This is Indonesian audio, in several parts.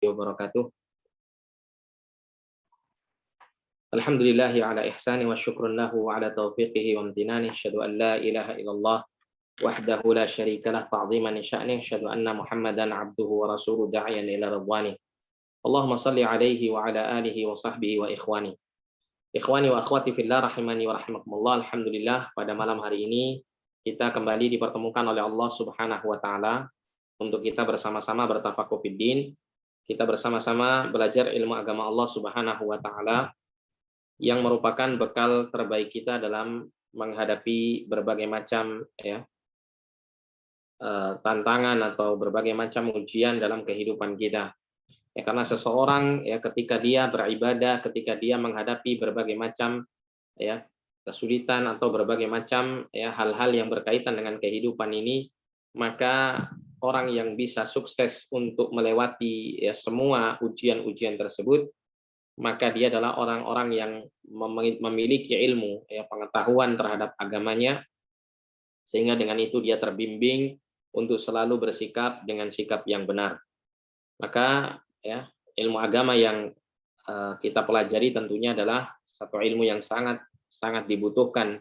wabarakatuh. Alhamdulillahi ala ihsani wa syukrun lahu ala taufiqihi wa amtinani. Asyhadu an la ilaha illallah wahdahu la syarikalah ta'ziman li sya'ni. Asyhadu anna Muhammadan abduhu wa rasuluhu da'iyan ila ridwani. Allahumma salli alaihi wa ala alihi wa sahbihi wa ikhwani. Ikhwani wa akhwati fillah rahimani wa rahimakumullah. Alhamdulillah, pada malam hari ini kita kembali dipertemukan oleh Allah Subhanahu wa taala untuk kita bersama-sama bertafakuh fiddin. Kita bersama-sama belajar ilmu agama Allah Subhanahu wa taala yang merupakan bekal terbaik kita dalam menghadapi berbagai macam tantangan atau berbagai macam ujian dalam kehidupan kita. Ya, karena seseorang ketika dia beribadah, ketika dia menghadapi berbagai macam kesulitan atau berbagai macam hal-hal yang berkaitan dengan kehidupan ini, maka orang yang bisa sukses untuk melewati semua ujian-ujian tersebut, maka dia adalah orang-orang yang memiliki ilmu, pengetahuan terhadap agamanya, sehingga dengan itu dia terbimbing untuk selalu bersikap dengan sikap yang benar. Maka ilmu agama yang kita pelajari tentunya adalah satu ilmu yang sangat dibutuhkan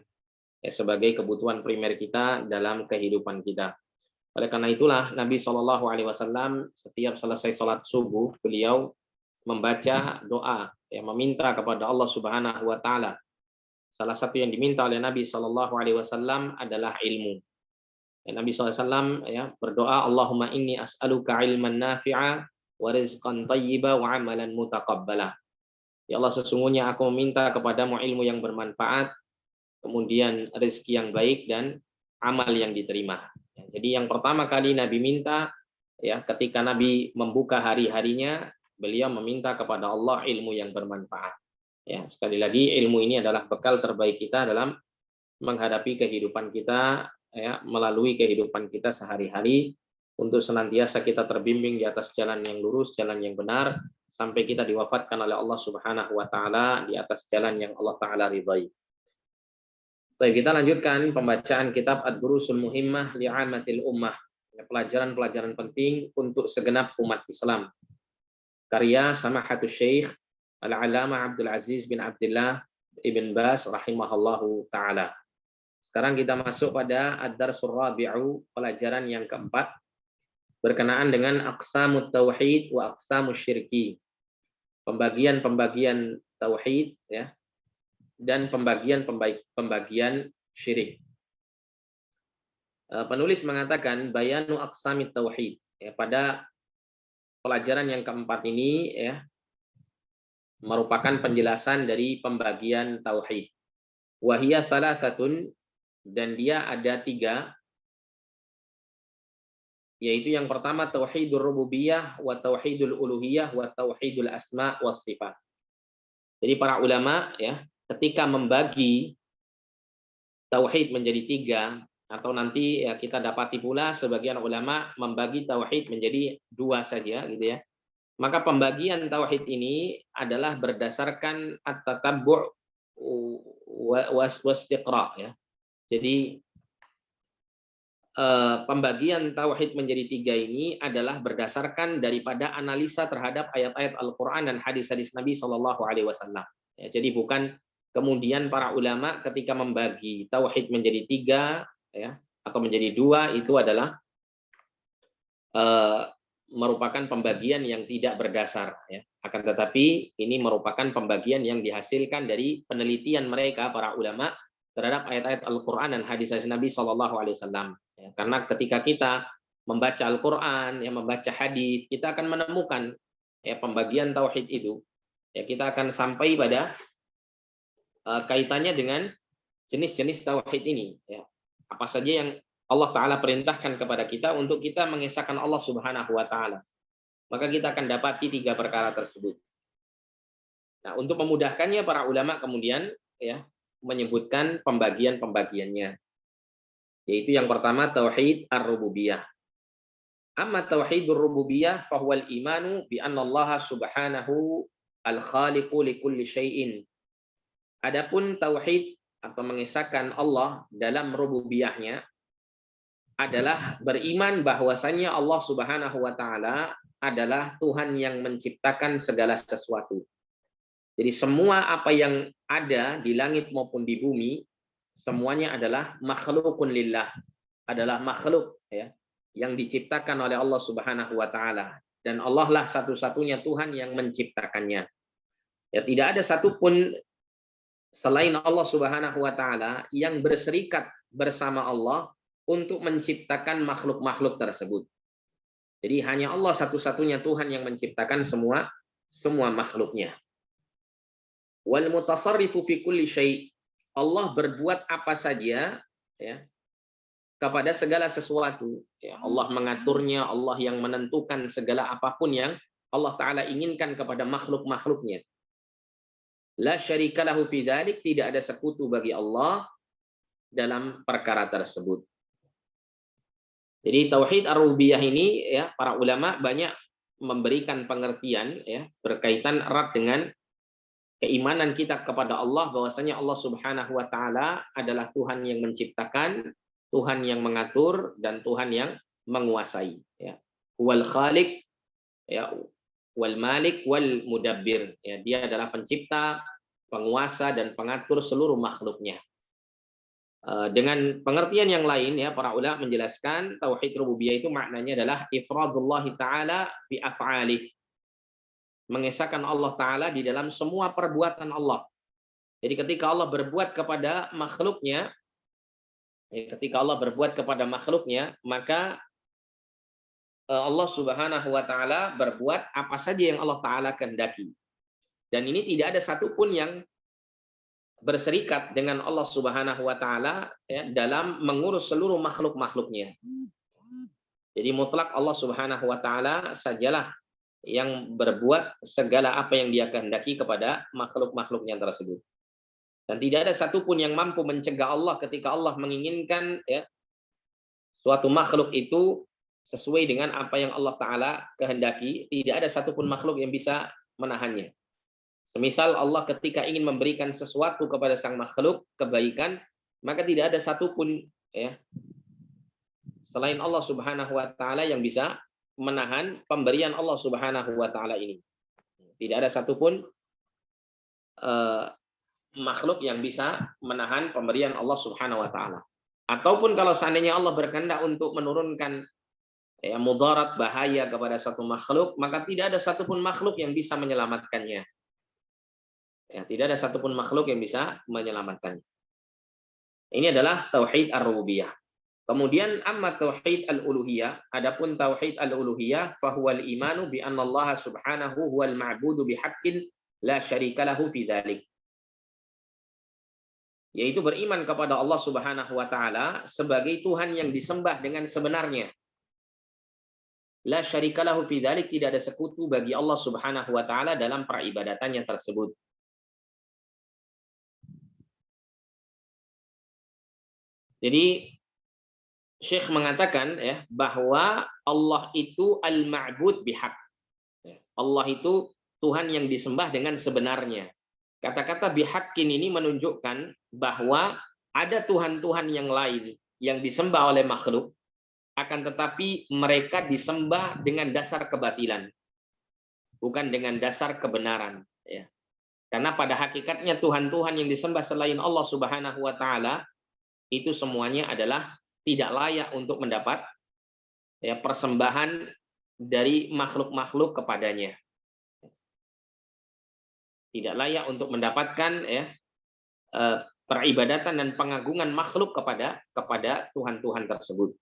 sebagai kebutuhan primer kita dalam kehidupan kita. Oleh karena itulah Nabi SAW setiap selesai sholat subuh, beliau membaca doa, meminta kepada Allah Subhanahu wa taala. Salah satu yang diminta oleh Nabi SAW adalah ilmu. Nabi SAW berdoa, Allahumma inni as'aluka ilman nafi'a wa rizqan thayyiba wa amalan mutaqabbala. Ya Allah, sesungguhnya aku meminta kepadamu ilmu yang bermanfaat, kemudian rezeki yang baik dan amal yang diterima. Jadi yang pertama kali Nabi minta, ketika Nabi membuka hari-harinya, beliau meminta kepada Allah ilmu yang bermanfaat. Sekali lagi, ilmu ini adalah bekal terbaik kita dalam menghadapi kehidupan kita, melalui kehidupan kita sehari-hari, untuk senantiasa kita terbimbing di atas jalan yang lurus, jalan yang benar, sampai kita diwafatkan oleh Allah Subhanahu wa taala di atas jalan yang Allah taala ridhai. Baik, kita lanjutkan pembacaan kitab Ad-Durusul Muhimmah li'amatil ummah, pelajaran-pelajaran penting untuk segenap umat Islam. Karya Samahatul Syekh Al-Alama Abdul Aziz bin Abdullah Ibn Bas rahimahullahu ta'ala. Sekarang kita masuk pada Ad-Darsul Rabi'u, pelajaran yang keempat, berkenaan dengan Aqsamut Tauhid wa Aqsamus Syirki. Pembagian-pembagian Tauhid dan pembagian syirik. Penulis mengatakan bayanu aqsamit tauhid. Pada pelajaran yang keempat ini merupakan penjelasan dari pembagian tauhid. Wahiyya thalathatun, dan dia ada 3, yaitu yang pertama tauhidur rububiyah wa tauhidul uluhiyah wa tauhidul asma was sifat. Jadi para ulama ketika membagi tauhid menjadi 3, atau nanti kita dapati pula sebagian ulama membagi tauhid menjadi 2 saja gitu ya. Maka pembagian tauhid ini adalah berdasarkan at-tatabbu' wastiqra Jadi pembagian tauhid menjadi 3 ini adalah berdasarkan daripada analisa terhadap ayat-ayat Al-Qur'an dan hadis-hadis Nabi Shallallahu alaihi wasallam. Jadi bukan kemudian para ulama ketika membagi tauhid menjadi 3 atau menjadi 2 itu adalah merupakan pembagian yang tidak berdasar. Akan tetapi ini merupakan pembagian yang dihasilkan dari penelitian mereka para ulama terhadap ayat-ayat Al-Qur'an dan hadis-hadis Nabi Shallallahu alaihi wasallam. Karena ketika kita membaca Al-Qur'an, membaca hadis, kita akan menemukan pembagian tauhid itu. Kita akan sampai pada kaitannya dengan jenis-jenis tauhid ini. Apa saja yang Allah Ta'ala perintahkan kepada kita untuk kita mengesahkan Allah Subhanahu wa Ta'ala. Maka kita akan dapati 3 perkara tersebut. Nah, untuk memudahkannya para ulama kemudian menyebutkan pembagian-pembagiannya. Yaitu yang pertama tauhid ar-rububiyah. Amma tauhidur rububiyah fahuwal imanu bi anna Allah Subhanahu al-khaliqu li kulli syai'in. Adapun tauhid atau mengesahkan Allah dalam rububiyahnya adalah beriman bahwasannya Allah Subhanahu wa taala adalah Tuhan yang menciptakan segala sesuatu. Jadi semua apa yang ada di langit maupun di bumi semuanya adalah makhlukun lillah, adalah makhluk ya yang diciptakan oleh Allah Subhanahu wa taala, dan Allah lah satu-satunya Tuhan yang menciptakannya. Ya, tidak ada satupun selain Allah Subhanahu wa taala yang berserikat bersama Allah untuk menciptakan makhluk-makhluk tersebut. Jadi hanya Allah satu-satunya Tuhan yang menciptakan semua makhluknya. Wal mutasarrifu fi kulli syai'. Allah berbuat apa saja ya kepada segala sesuatu. Ya, Allah mengaturnya, Allah yang menentukan segala apapun yang Allah taala inginkan kepada makhluk-makhluknya. La syarika lahu fi dzalik, tidak ada sekutu bagi Allah dalam perkara tersebut. Jadi tauhid ar-rububiyah ini ya para ulama banyak memberikan pengertian ya berkaitan erat dengan keimanan kita kepada Allah, bahwasanya Allah Subhanahu wa taala adalah Tuhan yang menciptakan, Tuhan yang mengatur, dan Tuhan yang menguasai ya. Wal khaliq ya, wal malik wal mudabbir ya, dia adalah pencipta, penguasa, dan pengatur seluruh makhluknya. Dengan pengertian yang lain ya para ulama menjelaskan tauhid rububiyah itu maknanya adalah ifradullah taala bi af'alih, mengesahkan Allah taala di dalam semua perbuatan Allah. Jadi ketika Allah berbuat kepada makhluknya, maka Allah Subhanahu wa taala berbuat apa saja yang Allah taala kehendaki. Dan ini tidak ada satupun yang berserikat dengan Allah Subhanahu wa taala ya, dalam mengurus seluruh makhluk-makhluknya. Jadi mutlak Allah Subhanahu wa taala sajalah yang berbuat segala apa yang dia kehendaki kepada makhluk-makhluknya tersebut. Dan tidak ada satupun yang mampu mencegah Allah ketika Allah menginginkan ya suatu makhluk itu sesuai dengan apa yang Allah taala kehendaki. Tidak ada satupun makhluk yang bisa menahannya. Semisal Allah ketika ingin memberikan sesuatu kepada sang makhluk kebaikan, maka tidak ada satupun ya selain Allah Subhanahu wa taala yang bisa menahan pemberian Allah Subhanahu wa taala ini. Tidak ada satupun makhluk yang bisa menahan pemberian Allah Subhanahu wa taala. Ataupun kalau seandainya Allah berkehendak untuk menurunkan ya mudarat, bahaya kepada satu makhluk, maka tidak ada satupun makhluk yang bisa menyelamatkannya. Ya, tidak ada satupun makhluk yang bisa menyelamatkannya. Ini adalah tauhid ar-rububiyah. Kemudian amma tauhid al-uluhiyah, adapun tauhid al-uluhiyah fahuwal imanu bi anna Allah subhanahu huwal ma'budu bihaqqin la syarika lahu fi dzalik. Yaitu beriman kepada Allah Subhanahu wa taala sebagai Tuhan yang disembah dengan sebenarnya. La syarika lahu fi dzalik, tidak ada sekutu bagi Allah Subhanahu wa taala dalam peribadatannya tersebut. Jadi Syekh mengatakan ya bahwa Allah itu al-ma'bud bihaq. Allah itu Tuhan yang disembah dengan sebenarnya. Kata-kata bihaqqin ini menunjukkan bahwa ada Tuhan-Tuhan yang lain yang disembah oleh makhluk, akan tetapi mereka disembah dengan dasar kebatilan, bukan dengan dasar kebenaran. Ya. Karena pada hakikatnya Tuhan-Tuhan yang disembah selain Allah Subhanahu wa taala itu semuanya adalah tidak layak untuk mendapat ya persembahan dari makhluk-makhluk kepadanya. Tidak layak untuk mendapatkan ya peribadatan dan pengagungan makhluk kepada Tuhan-Tuhan tersebut.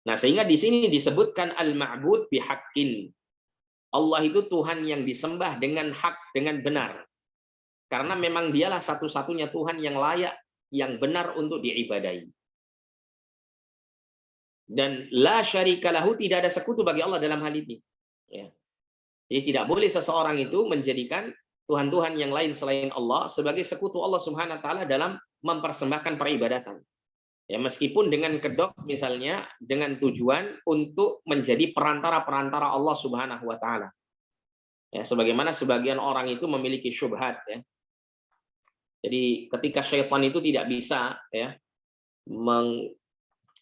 Nah, sehingga di sini disebutkan al-ma'bud bihaqqin. Allah itu Tuhan yang disembah dengan hak, dengan benar. Karena memang dialah satu-satunya Tuhan yang layak, yang benar untuk diibadahi. Dan la syarika lahu, tidak ada sekutu bagi Allah dalam hal ini. Ya. Jadi tidak boleh seseorang itu menjadikan Tuhan-Tuhan yang lain selain Allah sebagai sekutu Allah Subhanahu wa taala dalam mempersembahkan peribadatan. Ya, meskipun dengan kedok misalnya dengan tujuan untuk menjadi perantara-perantara Allah Subhanahu wa taala. Ya, sebagaimana sebagian orang itu memiliki syubhat ya. Jadi ketika syaitan itu tidak bisa ya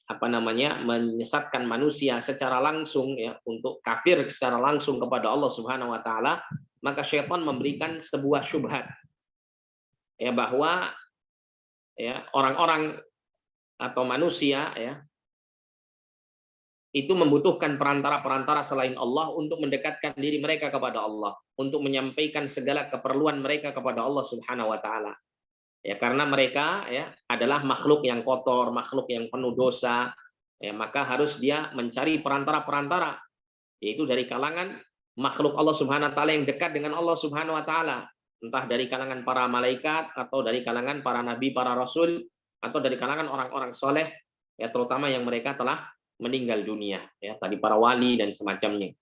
menyesatkan manusia secara langsung ya untuk kafir secara langsung kepada Allah Subhanahu wa taala, maka syaitan memberikan sebuah syubhat ya bahwa ya orang-orang atau manusia ya itu membutuhkan perantara-perantara selain Allah untuk mendekatkan diri mereka kepada Allah, untuk menyampaikan segala keperluan mereka kepada Allah Subhanahu wa taala. Ya, karena mereka ya adalah makhluk yang kotor, makhluk yang penuh dosa, ya, maka harus dia mencari perantara-perantara, yaitu dari kalangan makhluk Allah Subhanahu wa taala yang dekat dengan Allah Subhanahu wa taala, entah dari kalangan para malaikat atau dari kalangan para nabi, para rasul, atau dari kalangan orang-orang soleh, ya terutama yang mereka telah meninggal dunia, ya tadi para wali dan semacamnya.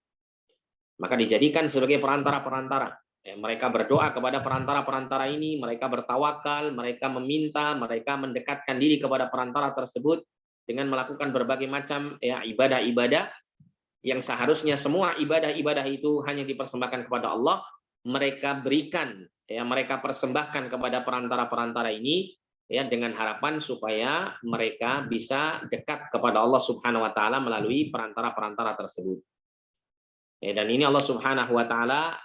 Maka dijadikan sebagai perantara-perantara. Ya, mereka berdoa kepada perantara-perantara ini, mereka bertawakal, mereka meminta, mereka mendekatkan diri kepada perantara tersebut dengan melakukan berbagai macam ya ibadah-ibadah yang seharusnya semua ibadah-ibadah itu hanya dipersembahkan kepada Allah, mereka berikan, ya mereka persembahkan kepada perantara-perantara ini, ya dengan harapan supaya mereka bisa dekat kepada Allah Subhanahu wa taala melalui perantara-perantara tersebut. Ya, dan ini Allah Subhanahu wa taala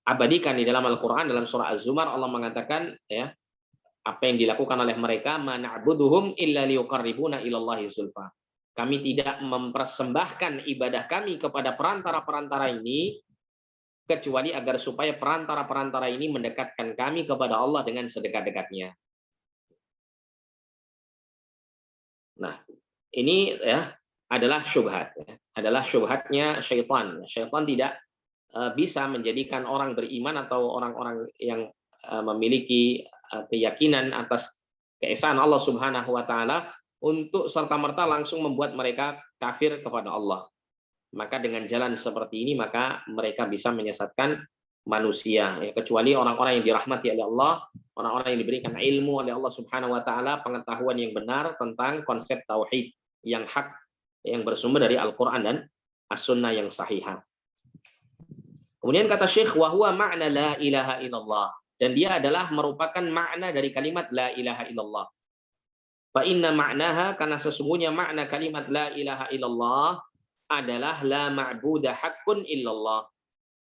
abadikan di dalam Al-Qur'an, dalam surah Az-Zumar Allah mengatakan ya apa yang dilakukan oleh mereka, mana'buduhum illa liyuqarribuna ilallahi zulfa. Kami tidak mempersembahkan ibadah kami kepada perantara-perantara ini kecuali agar supaya perantara-perantara ini mendekatkan kami kepada Allah dengan sedekat-dekatnya. Nah, ini ya adalah syubhat, ya. Adalah syubhatnya syaitan. Syaitan tidak bisa menjadikan orang beriman atau orang-orang yang memiliki keyakinan atas keesaan Allah Subhanahu wa taala untuk serta-merta langsung membuat mereka kafir kepada Allah. Maka dengan jalan seperti ini maka mereka bisa menyesatkan manusia, ya, kecuali orang-orang yang dirahmati oleh Allah, orang-orang yang diberikan ilmu oleh Allah Subhanahu wa taala, pengetahuan yang benar tentang konsep tauhid yang hak yang bersumber dari Al-Qur'an dan As-Sunnah yang sahihah. Kemudian kata Syekh, wa huwa ma'na la ilaha illallah, dan dia adalah merupakan makna dari kalimat la ilaha illallah. Fa inna ma'naha, karena sesungguhnya makna kalimat la ilaha illallah adalah la ma'budu haqqun illallah.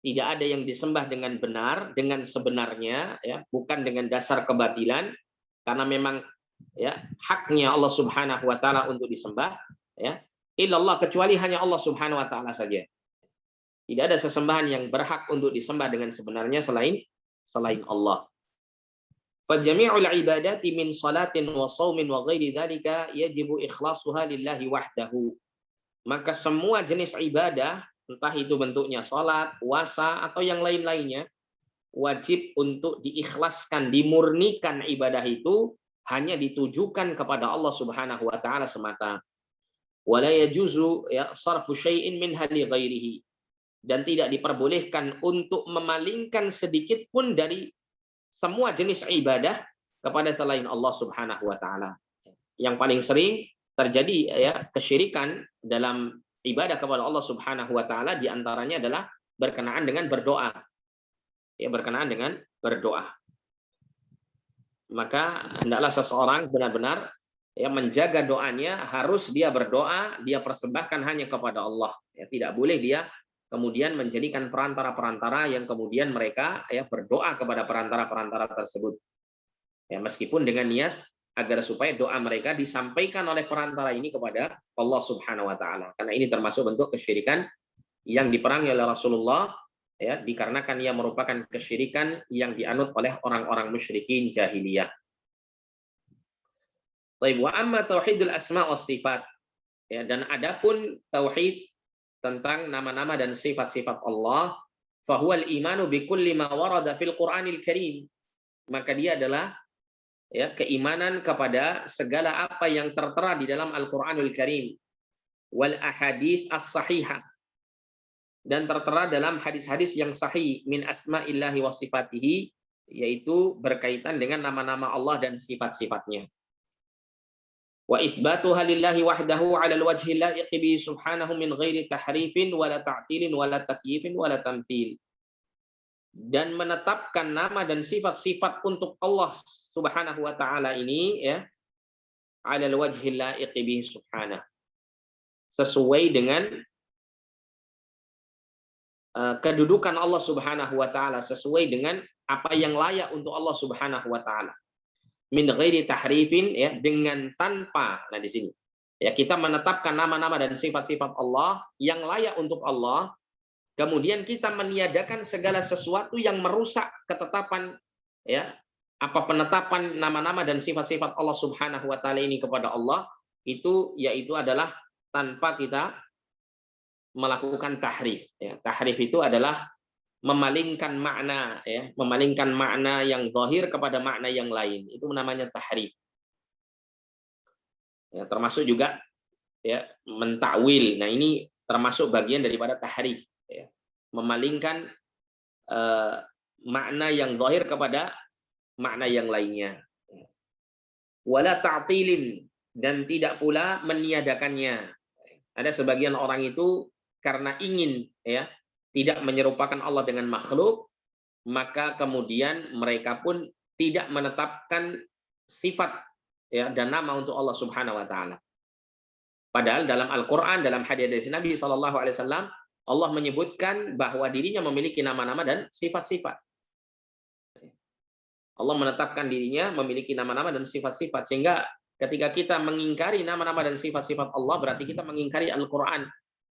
Tidak ada yang disembah dengan benar, dengan sebenarnya, ya, bukan dengan dasar kebatilan, karena memang ya haknya Allah Subhanahu wa taala untuk disembah, ya. Illallah, kecuali hanya Allah Subhanahu wa taala saja. Tidak ada sesembahan yang berhak untuk disembah dengan sebenarnya selain Allah. Fajami'ul ibadati min salatin wa shaumin wa ghairi dzalika yajibu ikhlasuha lillahi wahdahu. Maka semua jenis ibadah, entah itu bentuknya salat, puasa atau yang lain-lainnya, wajib untuk diikhlaskan, dimurnikan ibadah itu hanya ditujukan kepada Allah Subhanahu wa taala semata. Wala yajuzu ya sarfu syai'in minha li ghairihi, dan tidak diperbolehkan untuk memalingkan sedikit pun dari semua jenis ibadah kepada selain Allah Subhanahu wa taala. Yang paling sering terjadi ya kesyirikan dalam ibadah kepada Allah Subhanahu wa taala di antaranya adalah berkenaan dengan berdoa. Ya, berkenaan dengan berdoa. Maka hendaklah seseorang benar-benar ya menjaga doanya, harus dia berdoa, dia persembahkan hanya kepada Allah. Ya, tidak boleh dia kemudian menjadikan perantara-perantara yang kemudian mereka ya berdoa kepada perantara-perantara tersebut. Ya, meskipun dengan niat agar supaya doa mereka disampaikan oleh perantara ini kepada Allah Subhanahu wa taala. Karena ini termasuk bentuk kesyirikan yang diperangi oleh Rasulullah, ya, dikarenakan ia merupakan kesyirikan yang dianut oleh orang-orang musyrikin jahiliyah. Baik, wa amma tauhidul asma was sifat. Ya, dan adapun tauhid tentang nama-nama dan sifat-sifat Allah, fahuwal imanu bi kulli ma warada fil Qur'anil Karim. Maka dia adalah ya keimanan kepada segala apa yang tertera di dalam Al-Qur'anul Karim, wal ahadits as-sahihah, dan tertera dalam hadis-hadis yang sahih min asma'illahi wa sifatihi, yaitu berkaitan dengan nama-nama Allah dan sifat-sifatnya. Wa itsbatuha lillahi wahdahu 'ala al-wajhi laiqi bi subhanahu min ghairi tahrifin wala ta'tilin wala takyifin wala tamtsil. Dan menetapkan nama dan sifat-sifat untuk Allah Subhanahu wa taala ini ya 'ala al-wajhi al-la'iq bihi subhanahu. Sesuai dengan kedudukan Allah Subhanahu wa taala, sesuai dengan apa yang layak untuk Allah Subhanahu wa taala. Min ghairi tahrifin, ya, dengan tanpa, nah di sini ya kita menetapkan nama-nama dan sifat-sifat Allah yang layak untuk Allah, kemudian kita meniadakan segala sesuatu yang merusak ketetapan, ya, apa penetapan nama-nama dan sifat-sifat Allah Subhanahu wa taala ini kepada Allah, itu yaitu adalah tanpa kita melakukan tahrif, ya. Tahrif itu adalah memalingkan makna, ya, memalingkan makna yang zahir kepada makna yang lain, itu namanya tahrif. Ya, termasuk juga, ya, mentakwil. Nah, ini termasuk bagian daripada tahrif, ya. Memalingkan makna yang zahir kepada makna yang lainnya. Wala ta'tilin, dan tidak pula meniadakannya. Ada sebagian orang itu karena ingin, ya, tidak menyerupakan Allah dengan makhluk, maka kemudian mereka pun tidak menetapkan sifat, ya, dan nama untuk Allah Subhanahu wa taala. Padahal dalam Al-Qur'an, dalam hadis Nabi sallallahu alaihi wasallam, Allah menyebutkan bahwa dirinya memiliki nama-nama dan sifat-sifat. Allah menetapkan dirinya memiliki nama-nama dan sifat-sifat, sehingga ketika kita mengingkari nama-nama dan sifat-sifat Allah, berarti kita mengingkari Al-Qur'an.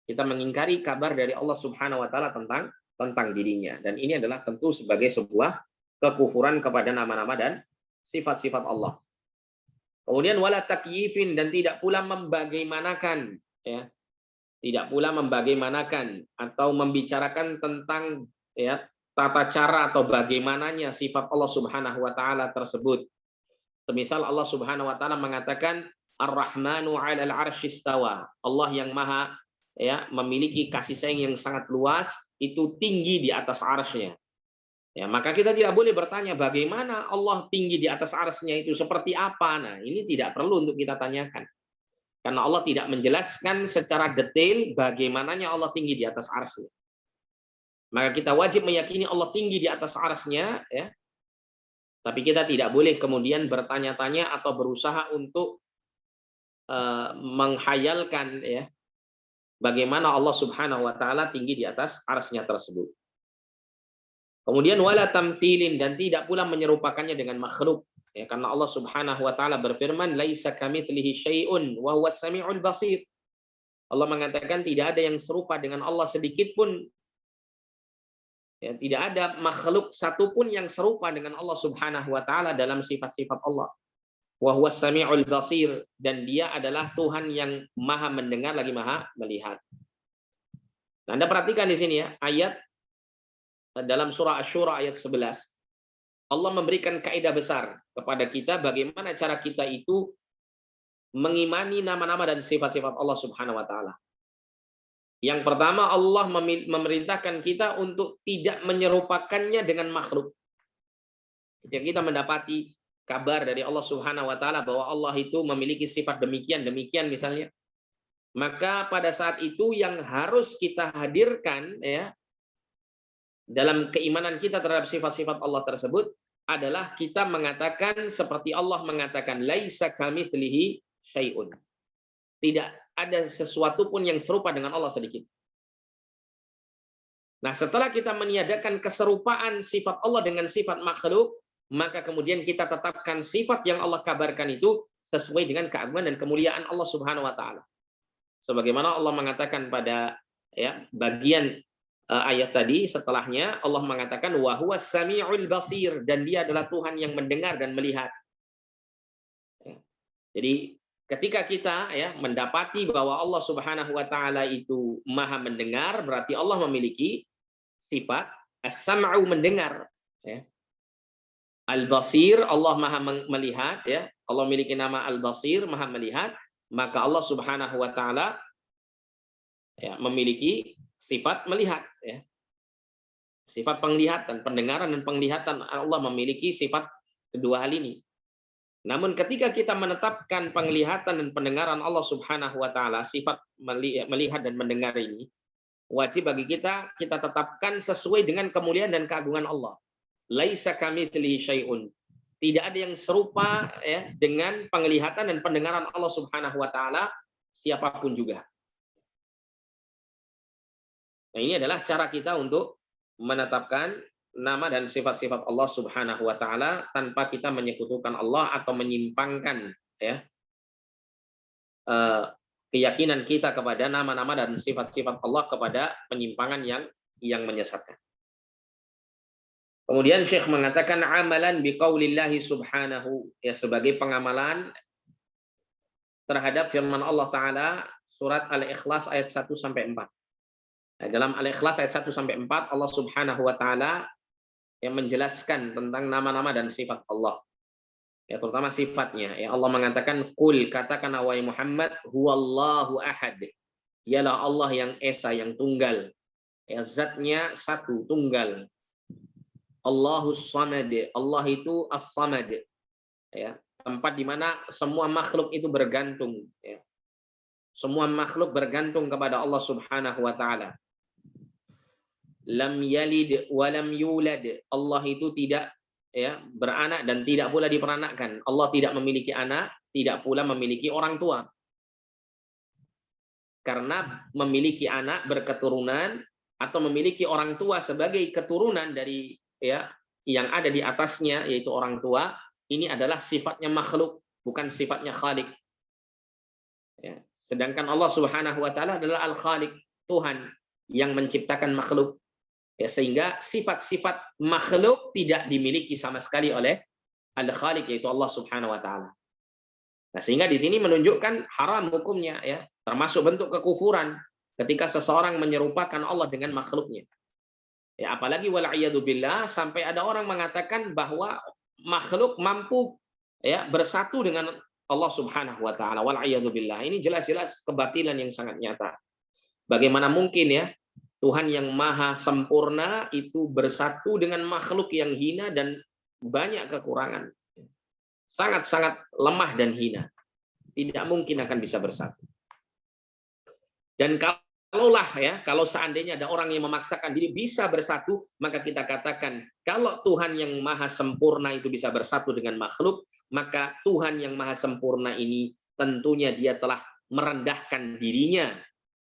Kita mengingkari kabar dari Allah Subhanahu wa taala tentang dirinya, dan ini adalah tentu sebagai sebuah kekufuran kepada nama-nama dan sifat-sifat Allah. Kemudian wala takyifin, dan tidak pula membagaimanakan, ya. Tidak pula membagaimanakan atau membicarakan tentang, ya, tata cara atau bagaimananya sifat Allah Subhanahu wa taala tersebut. Semisal Allah Subhanahu wa taala mengatakan Ar-Rahmanu 'alal 'arsy istawa. Allah yang Maha, ya, memiliki kasih sayang yang sangat luas, itu tinggi di atas arsy-Nya. Ya, maka kita tidak boleh bertanya bagaimana Allah tinggi di atas arsy-Nya itu seperti apa. Nah, ini tidak perlu untuk kita tanyakan. Karena Allah tidak menjelaskan secara detail bagaimananya Allah tinggi di atas arsy-Nya. Maka kita wajib meyakini Allah tinggi di atas arsy-Nya, ya. Tapi kita tidak boleh kemudian bertanya-tanya atau berusaha untuk menghayalkan, ya, bagaimana Allah Subhanahu wa taala tinggi di atas arsy-Nya tersebut. Kemudian wala tamtsilin, dan tidak pula menyerupakannya dengan makhluk, ya, karena Allah Subhanahu wa taala berfirman laisa kamitslihi syai'un wa huwas samiul basir. Allah mengatakan tidak ada yang serupa dengan Allah sedikit pun. Ya, tidak ada makhluk satupun yang serupa dengan Allah Subhanahu wa taala dalam sifat-sifat Allah. Wa huwas samiul basir, dan dia adalah Tuhan yang Maha mendengar lagi Maha melihat. Nah, Anda perhatikan di sini, ya, ayat dalam surah Asy-Syura ayat 11. Allah memberikan kaidah besar kepada kita bagaimana cara kita itu mengimani nama-nama dan sifat-sifat Allah Subhanahu wa taala. Yang pertama, Allah memerintahkan kita untuk tidak menyerupakannya dengan makhluk. Ketika kita mendapati kabar dari Allah Subhanahu wa taala bahwa Allah itu memiliki sifat demikian misalnya, maka pada saat itu yang harus kita hadirkan, ya, dalam keimanan kita terhadap sifat-sifat Allah tersebut adalah kita mengatakan seperti Allah mengatakan laisa kamitslihi syai'un. Tidak ada sesuatu pun yang serupa dengan Allah sedikit. Nah, setelah kita meniadakan keserupaan sifat Allah dengan sifat makhluk, maka kemudian kita tetapkan sifat yang Allah kabarkan itu sesuai dengan keagungan dan kemuliaan Allah Subhanahu wa taala. Sebagaimana Allah mengatakan pada, ya, bagian ayat tadi setelahnya, Allah mengatakan wa huwas samiul basir, dan dia adalah Tuhan yang mendengar dan melihat. Ya. Jadi ketika kita, ya, mendapati bahwa Allah Subhanahu wa taala itu Maha mendengar, berarti Allah memiliki sifat as-sam'u, mendengar, ya. Al-Basir, Allah Maha melihat, ya. Allah memiliki nama Al-Basir, Maha melihat, maka Allah Subhanahu wa taala, ya, memiliki sifat melihat, ya. Sifat penglihatan, pendengaran dan penglihatan, Allah memiliki sifat kedua hal ini. Namun ketika kita menetapkan penglihatan dan pendengaran Allah Subhanahu wa taala, sifat melihat dan mendengar ini, wajib bagi kita tetapkan sesuai dengan kemuliaan dan keagungan Allah. Laisa kamitslihi syai'un. Tidak ada yang serupa ya dengan penglihatan dan pendengaran Allah Subhanahu wa taala siapapun juga. Nah, ini adalah cara kita untuk menetapkan nama dan sifat-sifat Allah Subhanahu wa taala tanpa kita menyekutukan Allah atau menyimpangkan ya eh, keyakinan kita kepada nama-nama dan sifat-sifat Allah kepada penyimpangan yang menyesatkan. Kemudian Syekh mengatakan amalan biqaulillahi subhanahu, ya sebagai pengamalan terhadap firman Allah taala surat Al-Ikhlas ayat 1 sampai 4. Nah, dalam Al-Ikhlas ayat 1 sampai 4 Allah Subhanahu wa taala yang menjelaskan tentang nama-nama dan sifat Allah. Ya, terutama sifatnya. Ya, Allah mengatakan qul, katakan wahai Muhammad, huwallahu ahad. Ialah Allah yang esa, yang tunggal. Ya, zatnya satu, tunggal. Allahus samad. Allah itu as-samad. Ya, tempat di mana semua makhluk itu bergantung. Ya. Semua makhluk bergantung kepada Allah Subhanahu wa taala. Lam yalid wa lam yulad. Allah itu tidak ya beranak dan tidak pula diperanakkan. Allah tidak memiliki anak, tidak pula memiliki orang tua. Karena memiliki anak berketurunan atau memiliki orang tua sebagai keturunan dari ya yang ada di atasnya yaitu orang tua, ini adalah sifatnya makhluk, bukan sifatnya khalik. Ya. Sedangkan Allah Subhanahu wa taala adalah Al-Khaliq, Tuhan yang menciptakan makhluk. Ya, sehingga sifat-sifat makhluk tidak dimiliki sama sekali oleh Al-Khaliq yaitu Allah Subhanahu wa taala. Nah, sehingga di sini menunjukkan haram hukumnya ya, termasuk bentuk kekufuran ketika seseorang menyerupakan Allah dengan makhluknya. Ya, apalagi wal'iyadzubillah sampai ada orang mengatakan bahwa makhluk mampu ya bersatu dengan Allah Subhanahu wa taala. Wal'iyadzubillah. Ini jelas-jelas kebatilan yang sangat nyata. Bagaimana mungkin ya Tuhan yang maha sempurna itu bersatu dengan makhluk yang hina dan banyak kekurangan. Sangat-sangat lemah dan hina. Tidak mungkin akan bisa bersatu. Dan kalau seandainya ada orang yang memaksakan diri bisa bersatu, maka kita katakan, kalau Tuhan yang maha sempurna itu bisa bersatu dengan makhluk, maka Tuhan yang maha sempurna ini tentunya dia telah merendahkan dirinya,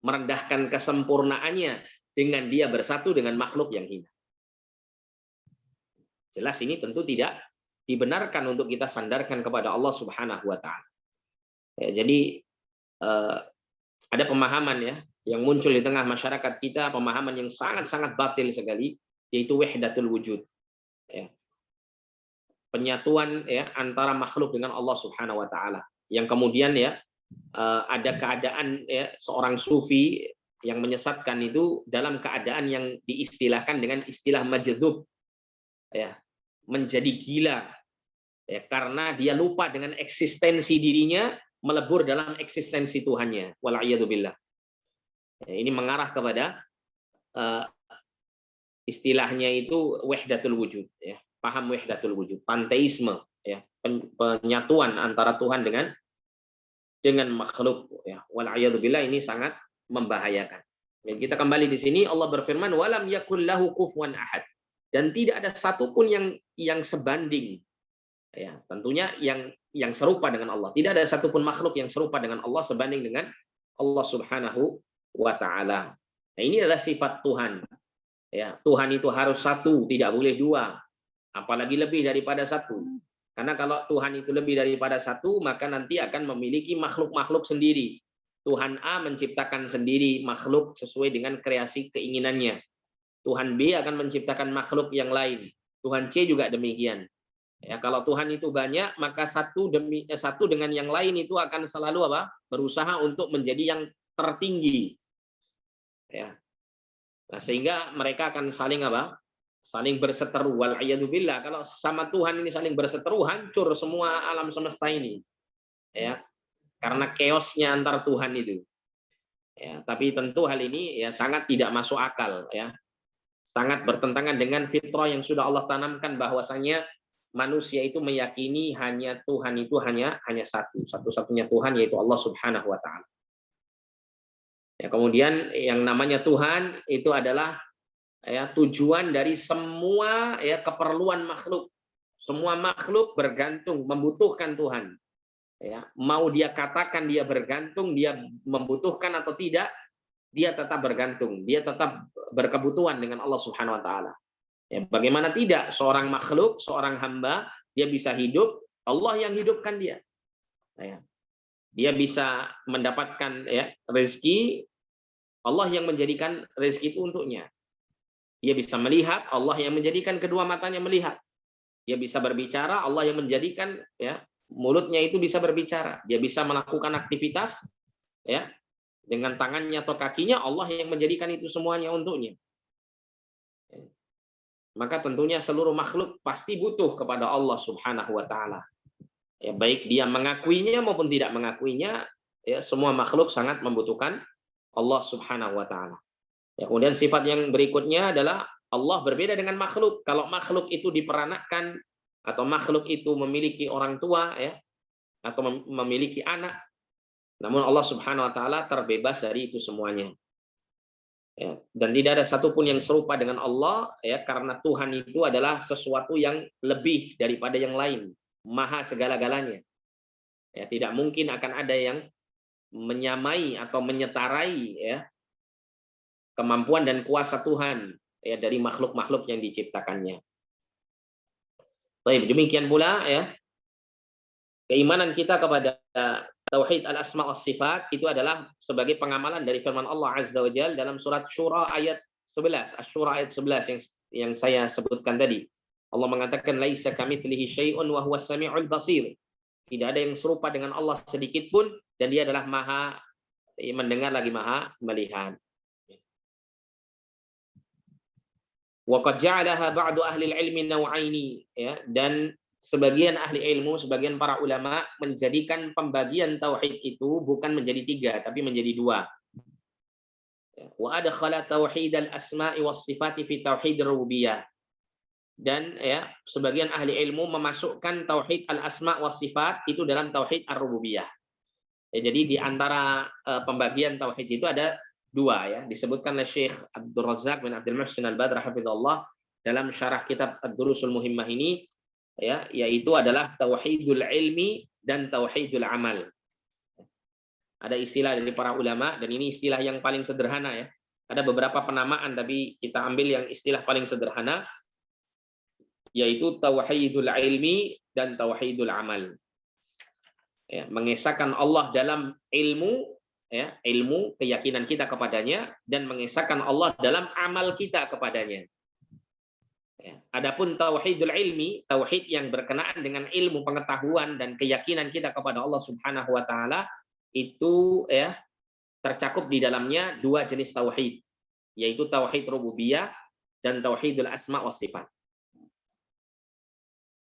merendahkan kesempurnaannya dengan dia bersatu dengan makhluk yang hina. Jelas ini tentu tidak dibenarkan untuk kita sandarkan kepada Allah Subhanahu wa taala. Ya, jadi ada pemahaman ya yang muncul di tengah masyarakat kita, pemahaman yang sangat-sangat batil sekali, yaitu wahdatul wujud. Ya. Penyatuan ya antara makhluk dengan Allah Subhanahu wa taala. Yang kemudian ya ada keadaan ya seorang sufi yang menyesatkan itu dalam keadaan yang diistilahkan dengan istilah majdzub, ya, menjadi gila ya, karena dia lupa dengan eksistensi dirinya, melebur dalam eksistensi Tuhannya. Wal'iyadzubillah. Ya, ini mengarah kepada istilahnya itu wahdatul wujud, ya, paham wahdatul wujud, panteisme, ya, penyatuan antara Tuhan dengan makhluk, ya. Wal'iyadzubillah, ini sangat membahayakan. Ya, kita kembali di sini Allah berfirman walam yakul lahu kufuwan ahad, dan tidak ada satupun yang sebanding, ya, tentunya yang serupa dengan Allah. Tidak ada satupun makhluk yang serupa dengan Allah sebanding dengan Allah Subhanahu wa taala. Nah, ini adalah sifat Tuhan. Ya, Tuhan itu harus satu, tidak boleh dua, apalagi lebih daripada satu. Karena kalau Tuhan itu lebih daripada satu, maka nanti akan memiliki makhluk-makhluk sendiri. Tuhan A menciptakan sendiri makhluk sesuai dengan kreasi keinginannya. Tuhan B akan menciptakan makhluk yang lain. Tuhan C juga demikian. Ya, kalau Tuhan itu banyak, maka satu dengan yang lain itu akan selalu berusaha untuk menjadi yang tertinggi. Ya. Nah, sehingga mereka akan saling saling berseteru. Wal'iyadzubillah. Kalau sama Tuhan ini saling berseteru, hancur semua alam semesta ini. Ya. Karena chaosnya antar Tuhan itu. Ya, tapi tentu hal ini ya sangat tidak masuk akal, ya. Sangat bertentangan dengan fitrah yang sudah Allah tanamkan, bahwasanya manusia itu meyakini hanya Tuhan itu hanya satu-satunya Tuhan, yaitu Allah Subhanahu wa taala. Ya, kemudian yang namanya Tuhan itu adalah ya tujuan dari semua ya keperluan makhluk. Semua makhluk bergantung, membutuhkan Tuhan. Ya, mau dia katakan dia bergantung, dia membutuhkan atau tidak, dia tetap bergantung, dia tetap berkebutuhan dengan Allah Subhanahu wa taala. Ya, bagaimana tidak seorang makhluk, seorang hamba, dia bisa hidup, Allah yang hidupkan dia. Ya. Dia bisa mendapatkan ya rezeki, Allah yang menjadikan rezeki itu untuknya. Dia bisa melihat, Allah yang menjadikan kedua matanya melihat. Dia bisa berbicara, Allah yang menjadikan ya mulutnya itu bisa berbicara. Dia bisa melakukan aktivitas ya dengan tangannya atau kakinya, Allah yang menjadikan itu semuanya untuknya. Maka tentunya seluruh makhluk pasti butuh kepada Allah Subhanahu wa taala. Ya, baik dia mengakuinya maupun tidak mengakuinya, ya semua makhluk sangat membutuhkan Allah Subhanahu wa taala. Ya, kemudian sifat yang berikutnya adalah Allah berbeda dengan makhluk. Kalau makhluk itu diperanakkan atau makhluk itu memiliki orang tua ya atau memiliki anak, namun Allah Subhanahu wa taala terbebas dari itu semuanya. Ya, dan tidak ada satupun yang serupa dengan Allah ya karena Tuhan itu adalah sesuatu yang lebih daripada yang lain, maha segala-galanya. Ya, tidak mungkin akan ada yang menyamai atau menyetarai ya kemampuan dan kuasa Tuhan ya dari makhluk-makhluk yang diciptakannya. Baik, demikian pula ya keimanan kita kepada tauhid al-asma was sifat itu adalah sebagai pengamalan dari firman Allah Azza wa Jalla dalam surat Syura ayat 11, Asy-Syura ayat 11 yang saya sebutkan tadi. Allah mengatakan laisa kamitslihi syai'un wa huwas samiul basir. Tidak ada yang serupa dengan Allah sedikit pun dan dia adalah maha mendengar lagi maha melihat. Wa qad ja'alaha ba'du ahli al-ilmi naw'aini ya dan sebagian ahli ilmu, sebagian para ulama menjadikan pembagian tauhid itu bukan menjadi 3 tapi menjadi 2. Wa adkhala tauhid al-asma'i was sifati fi tauhid rububiyah. Dan ya sebagian ahli ilmu memasukkan tauhid al-asma' was sifat itu dalam tauhid ar-rububiyah. Ya, jadi di antara pembagian tauhid itu ada 2 ya, disebutkan oleh Syekh Abdul Razzaq bin Abdul Muhsin Al-Badr hafizallah dalam syarah kitab Ad-Durusul Muhimmah ini ya, yaitu adalah tauhidul ilmi dan tauhidul amal. Ada istilah dari para ulama dan ini istilah yang paling sederhana ya. Ada beberapa penamaan tapi kita ambil yang istilah paling sederhana yaitu tauhidul ilmi dan tauhidul amal. Ya, mengesahkan Allah dalam ilmu ya, ilmu keyakinan kita kepadanya dan mengesahkan Allah dalam amal kita kepadanya. Ya. Adapun tauhidul ilmi, tauhid yang berkenaan dengan ilmu pengetahuan dan keyakinan kita kepada Allah Subhanahu wa taala itu ya tercakup di dalamnya 2 jenis tauhid, yaitu tauhid rububiyah dan tauhidul asma was sifat.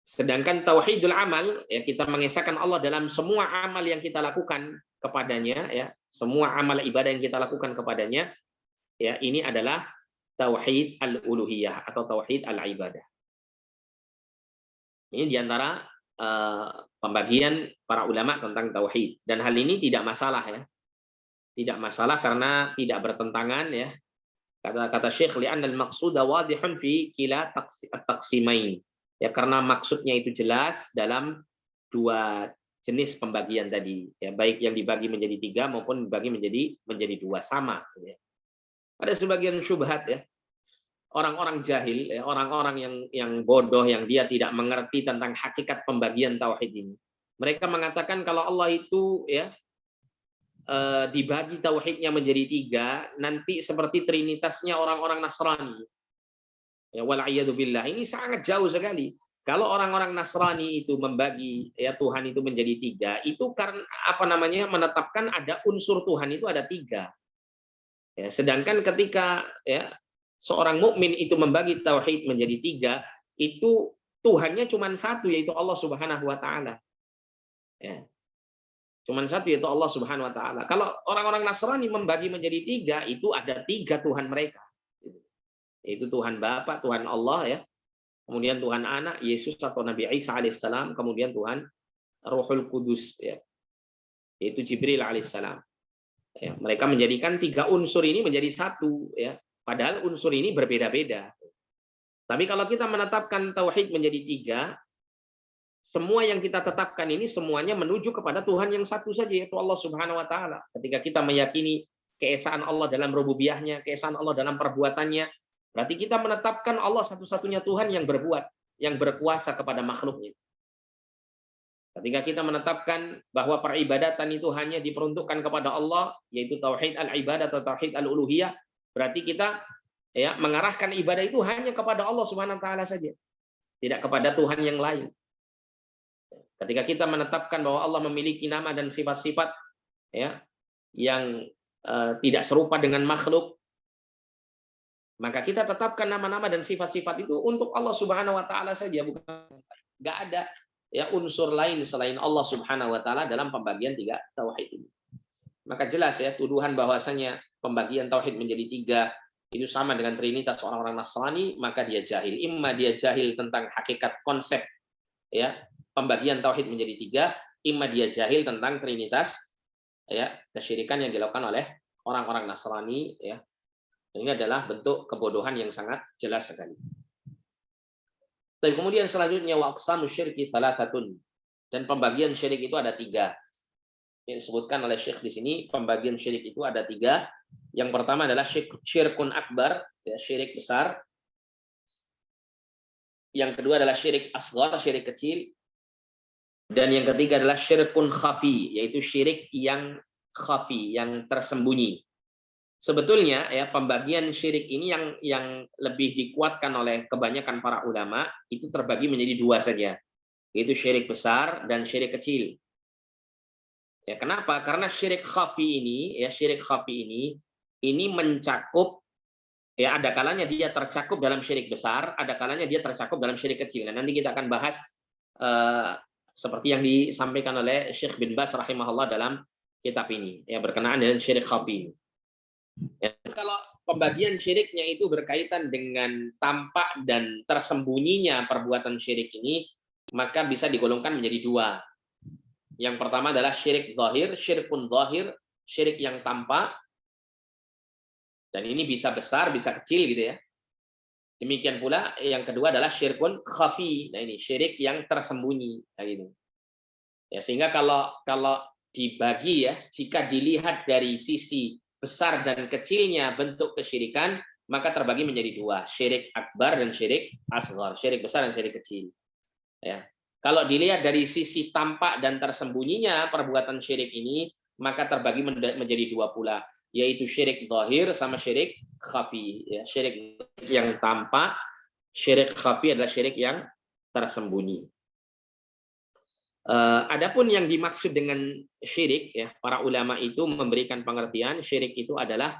Sedangkan tauhidul amal ya kita mengesahkan Allah dalam semua amal yang kita lakukan kepadanya ya, semua amal ibadah yang kita lakukan kepadanya ya ini adalah tauhid al-uluhiyah atau tauhid al-ibadah. Ini diantara pembagian para ulama tentang tauhid dan hal ini tidak masalah ya. Tidak masalah karena tidak bertentangan ya. Kata Syekh li'anna al-maqsuda wadihun fi kila at-taqsimain. Ya karena maksudnya itu jelas dalam 2 jenis pembagian tadi ya, baik yang dibagi menjadi 3 maupun dibagi menjadi 2 sama ya. Ada sebagian syubhat ya. Orang-orang jahil ya, orang-orang yang bodoh yang dia tidak mengerti tentang hakikat pembagian tauhid ini. Mereka mengatakan kalau Allah itu ya dibagi tauhidnya menjadi 3 nanti seperti trinitasnya orang-orang Nasrani. Ya wal'iyadzubillah ini sangat jauh sekali. Kalau orang-orang Nasrani itu membagi ya Tuhan itu menjadi 3, itu karena apa namanya menetapkan ada unsur Tuhan itu ada 3. Ya, sedangkan ketika ya seorang mukmin itu membagi tauhid menjadi 3, itu Tuhannya cuma 1 yaitu Allah Subhanahu wa taala. Ya. Cuma 1 yaitu Allah Subhanahu wa taala. Kalau orang-orang Nasrani membagi menjadi 3, itu ada 3 Tuhan mereka. Yaitu Tuhan Bapa, Tuhan Allah ya. Kemudian Tuhan Anak, Yesus atau Nabi Isa alaihissalam, kemudian Tuhan Ruhul Kudus ya. Yaitu Jibril alaihissalam. Ya, mereka menjadikan 3 unsur ini menjadi 1 ya. Padahal unsur ini berbeda-beda. Tapi kalau kita menetapkan tauhid menjadi 3, semua yang kita tetapkan ini semuanya menuju kepada Tuhan yang satu saja, yaitu Allah Subhanahu wa taala. Ketika kita meyakini keesaan Allah dalam rububiyahnya, keesaan Allah dalam perbuatannya, berarti kita menetapkan Allah satu-satunya Tuhan yang berbuat, yang berkuasa kepada makhluknya. Ketika kita menetapkan bahwa peribadatan itu hanya diperuntukkan kepada Allah, yaitu tauhid al-ibadah atau tauhid al-uluhiyah, berarti kita ya mengarahkan ibadah itu hanya kepada Allah Subhanahu wa taala saja, tidak kepada Tuhan yang lain. Ketika kita menetapkan bahwa Allah memiliki nama dan sifat-sifat ya yang tidak serupa dengan makhluk, maka kita tetapkan nama-nama dan sifat-sifat itu untuk Allah Subhanahu wa taala saja, bukan enggak ada ya unsur lain selain Allah Subhanahu wa taala dalam pembagian tiga tauhid ini. Maka jelas ya tuduhan bahwasanya pembagian tauhid menjadi tiga itu sama dengan trinitas orang-orang Nasrani, maka dia jahil. Imma dia jahil tentang hakikat konsep ya pembagian tauhid menjadi tiga, imma dia jahil tentang trinitas ya kesyirikan yang dilakukan oleh orang-orang Nasrani ya. Ini adalah bentuk kebodohan yang sangat jelas sekali. Dan kemudian selanjutnya waqsamu syirki salasatun, dan pembagian syirik itu ada tiga. Yang disebutkan oleh Syekh di sini, pembagian syirik itu ada tiga. Yang pertama adalah syirkun akbar, ya, syirik besar. Yang kedua adalah syirik asghar, syirik kecil. Dan yang ketiga adalah syirkun khafi, yaitu syirik yang khafi, yang tersembunyi. Sebetulnya ya pembagian syirik ini yang lebih dikuatkan oleh kebanyakan para ulama itu terbagi menjadi dua saja, yaitu syirik besar dan syirik kecil. Ya, kenapa? Karena syirik khafi ini mencakup ya ada kalanya dia tercakup dalam syirik besar, ada kalanya dia tercakup dalam syirik kecil. Nah, nanti kita akan bahas seperti yang disampaikan oleh Syekh bin Baz rahimahullah dalam kitab ini ya berkenaan dengan syirik khafi. Ya, kalau pembagian syiriknya itu berkaitan dengan tampak dan tersembunyinya perbuatan syirik ini, maka bisa digolongkan menjadi dua. Yang pertama adalah syirik zahir, syirkun zahir, syirik yang tampak. Dan ini bisa besar, bisa kecil gitu ya. Demikian pula yang kedua adalah syirkun khafi. Nah ini syirik yang tersembunyi kayak gitu. Ya, sehingga kalau dibagi ya, jika dilihat dari sisi besar dan kecilnya bentuk kesyirikan, maka terbagi menjadi dua, syirik akbar dan syirik asghar, syirik besar dan syirik kecil. Ya. Kalau dilihat dari sisi tampak dan tersembunyinya perbuatan syirik ini, maka terbagi menjadi dua pula, yaitu syirik zahir sama syirik khafi. Ya, syirik yang tampak, syirik khafi adalah syirik yang tersembunyi. Adapun yang dimaksud dengan syirik, ya, para ulama itu memberikan pengertian syirik itu adalah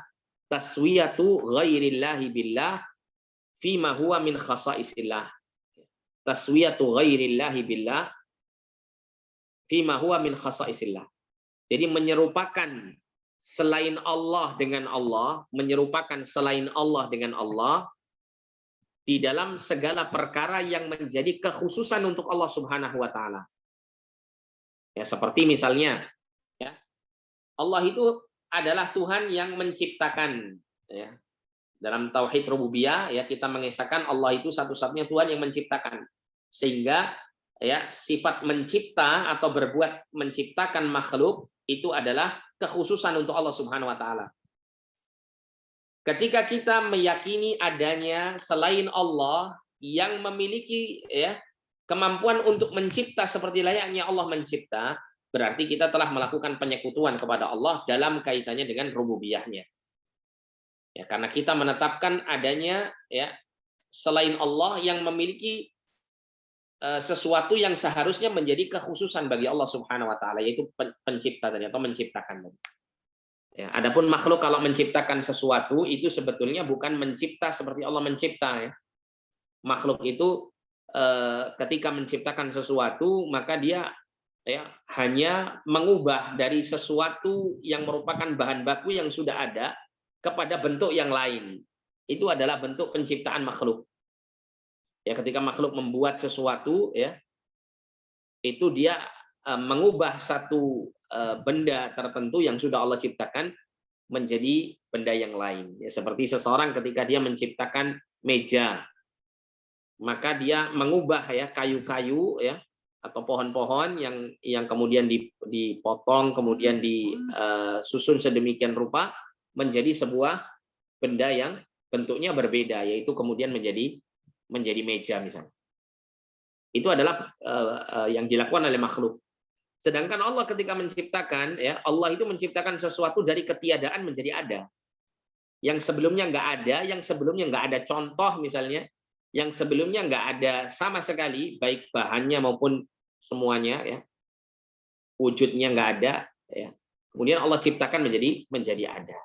taswiyatu ghairillahi billah fima huwa min khasaisillah. Taswiyatu ghairillahi billah fima huwa min khasaisillah. Jadi menyerupakan selain Allah dengan Allah, menyerupakan selain Allah dengan Allah di dalam segala perkara yang menjadi kekhususan untuk Allah Subhanahu wa taala. Ya, seperti misalnya ya, Allah itu adalah Tuhan yang menciptakan ya. Dalam tauhid rububiyah ya kita mengesahkan Allah itu satu-satunya Tuhan yang menciptakan. Sehingga ya sifat mencipta atau berbuat menciptakan makhluk itu adalah kekhususan untuk Allah Subhanahu wa taala. Ketika kita meyakini adanya selain Allah yang memiliki ya kemampuan untuk mencipta seperti layaknya Allah mencipta, berarti kita telah melakukan penyekutuan kepada Allah dalam kaitannya dengan rububiyahnya. Ya, karena kita menetapkan adanya ya selain Allah yang memiliki sesuatu yang seharusnya menjadi kekhususan bagi Allah Subhanahu wa taala, yaitu pencipta tadi atau menciptakan. Ya, adapun makhluk kalau menciptakan sesuatu itu sebetulnya bukan mencipta seperti Allah mencipta ya. Makhluk itu ketika menciptakan sesuatu maka dia ya hanya mengubah dari sesuatu yang merupakan bahan baku yang sudah ada kepada bentuk yang lain. Itu adalah bentuk penciptaan makhluk. Ya, ketika makhluk membuat sesuatu ya itu dia mengubah satu benda tertentu yang sudah Allah ciptakan menjadi benda yang lain. Ya, seperti seseorang ketika dia menciptakan meja, maka dia mengubah ya kayu-kayu ya atau pohon-pohon yang kemudian dipotong, kemudian disusun sedemikian rupa menjadi sebuah benda yang bentuknya berbeda, yaitu kemudian menjadi meja misalnya. Itu adalah yang dilakukan oleh makhluk. Sedangkan Allah ketika menciptakan, ya Allah itu menciptakan sesuatu dari ketiadaan menjadi ada. Yang sebelumnya nggak ada, yang sebelumnya nggak ada contoh misalnya, yang sebelumnya nggak ada sama sekali, baik bahannya maupun semuanya, ya wujudnya nggak ada, ya. Kemudian Allah ciptakan menjadi ada.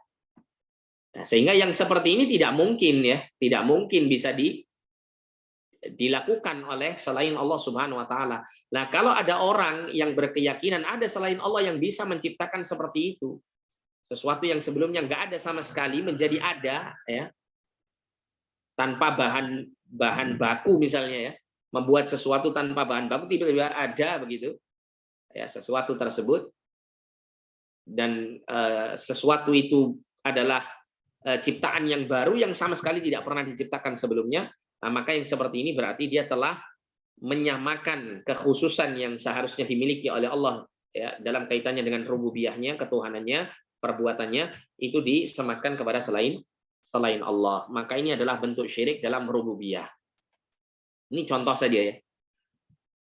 Nah, sehingga yang seperti ini tidak mungkin bisa dilakukan oleh selain Allah Subhanahu wa taala. Nah, kalau ada orang yang berkeyakinan ada selain Allah yang bisa menciptakan seperti itu, sesuatu yang sebelumnya nggak ada sama sekali menjadi ada, ya, tanpa bahan baku misalnya, ya, membuat sesuatu tanpa bahan baku tiba-tiba ada begitu, ya, sesuatu tersebut, dan sesuatu itu adalah ciptaan yang baru yang sama sekali tidak pernah diciptakan sebelumnya. Nah, maka yang seperti ini berarti dia telah menyamakan kekhususan yang seharusnya dimiliki oleh Allah, ya, dalam kaitannya dengan rububiyahnya, ketuhanannya, perbuatannya, itu disemakan kepada selain Allah. Maka ini adalah bentuk syirik dalam rububiyah. Ini contoh saja, ya.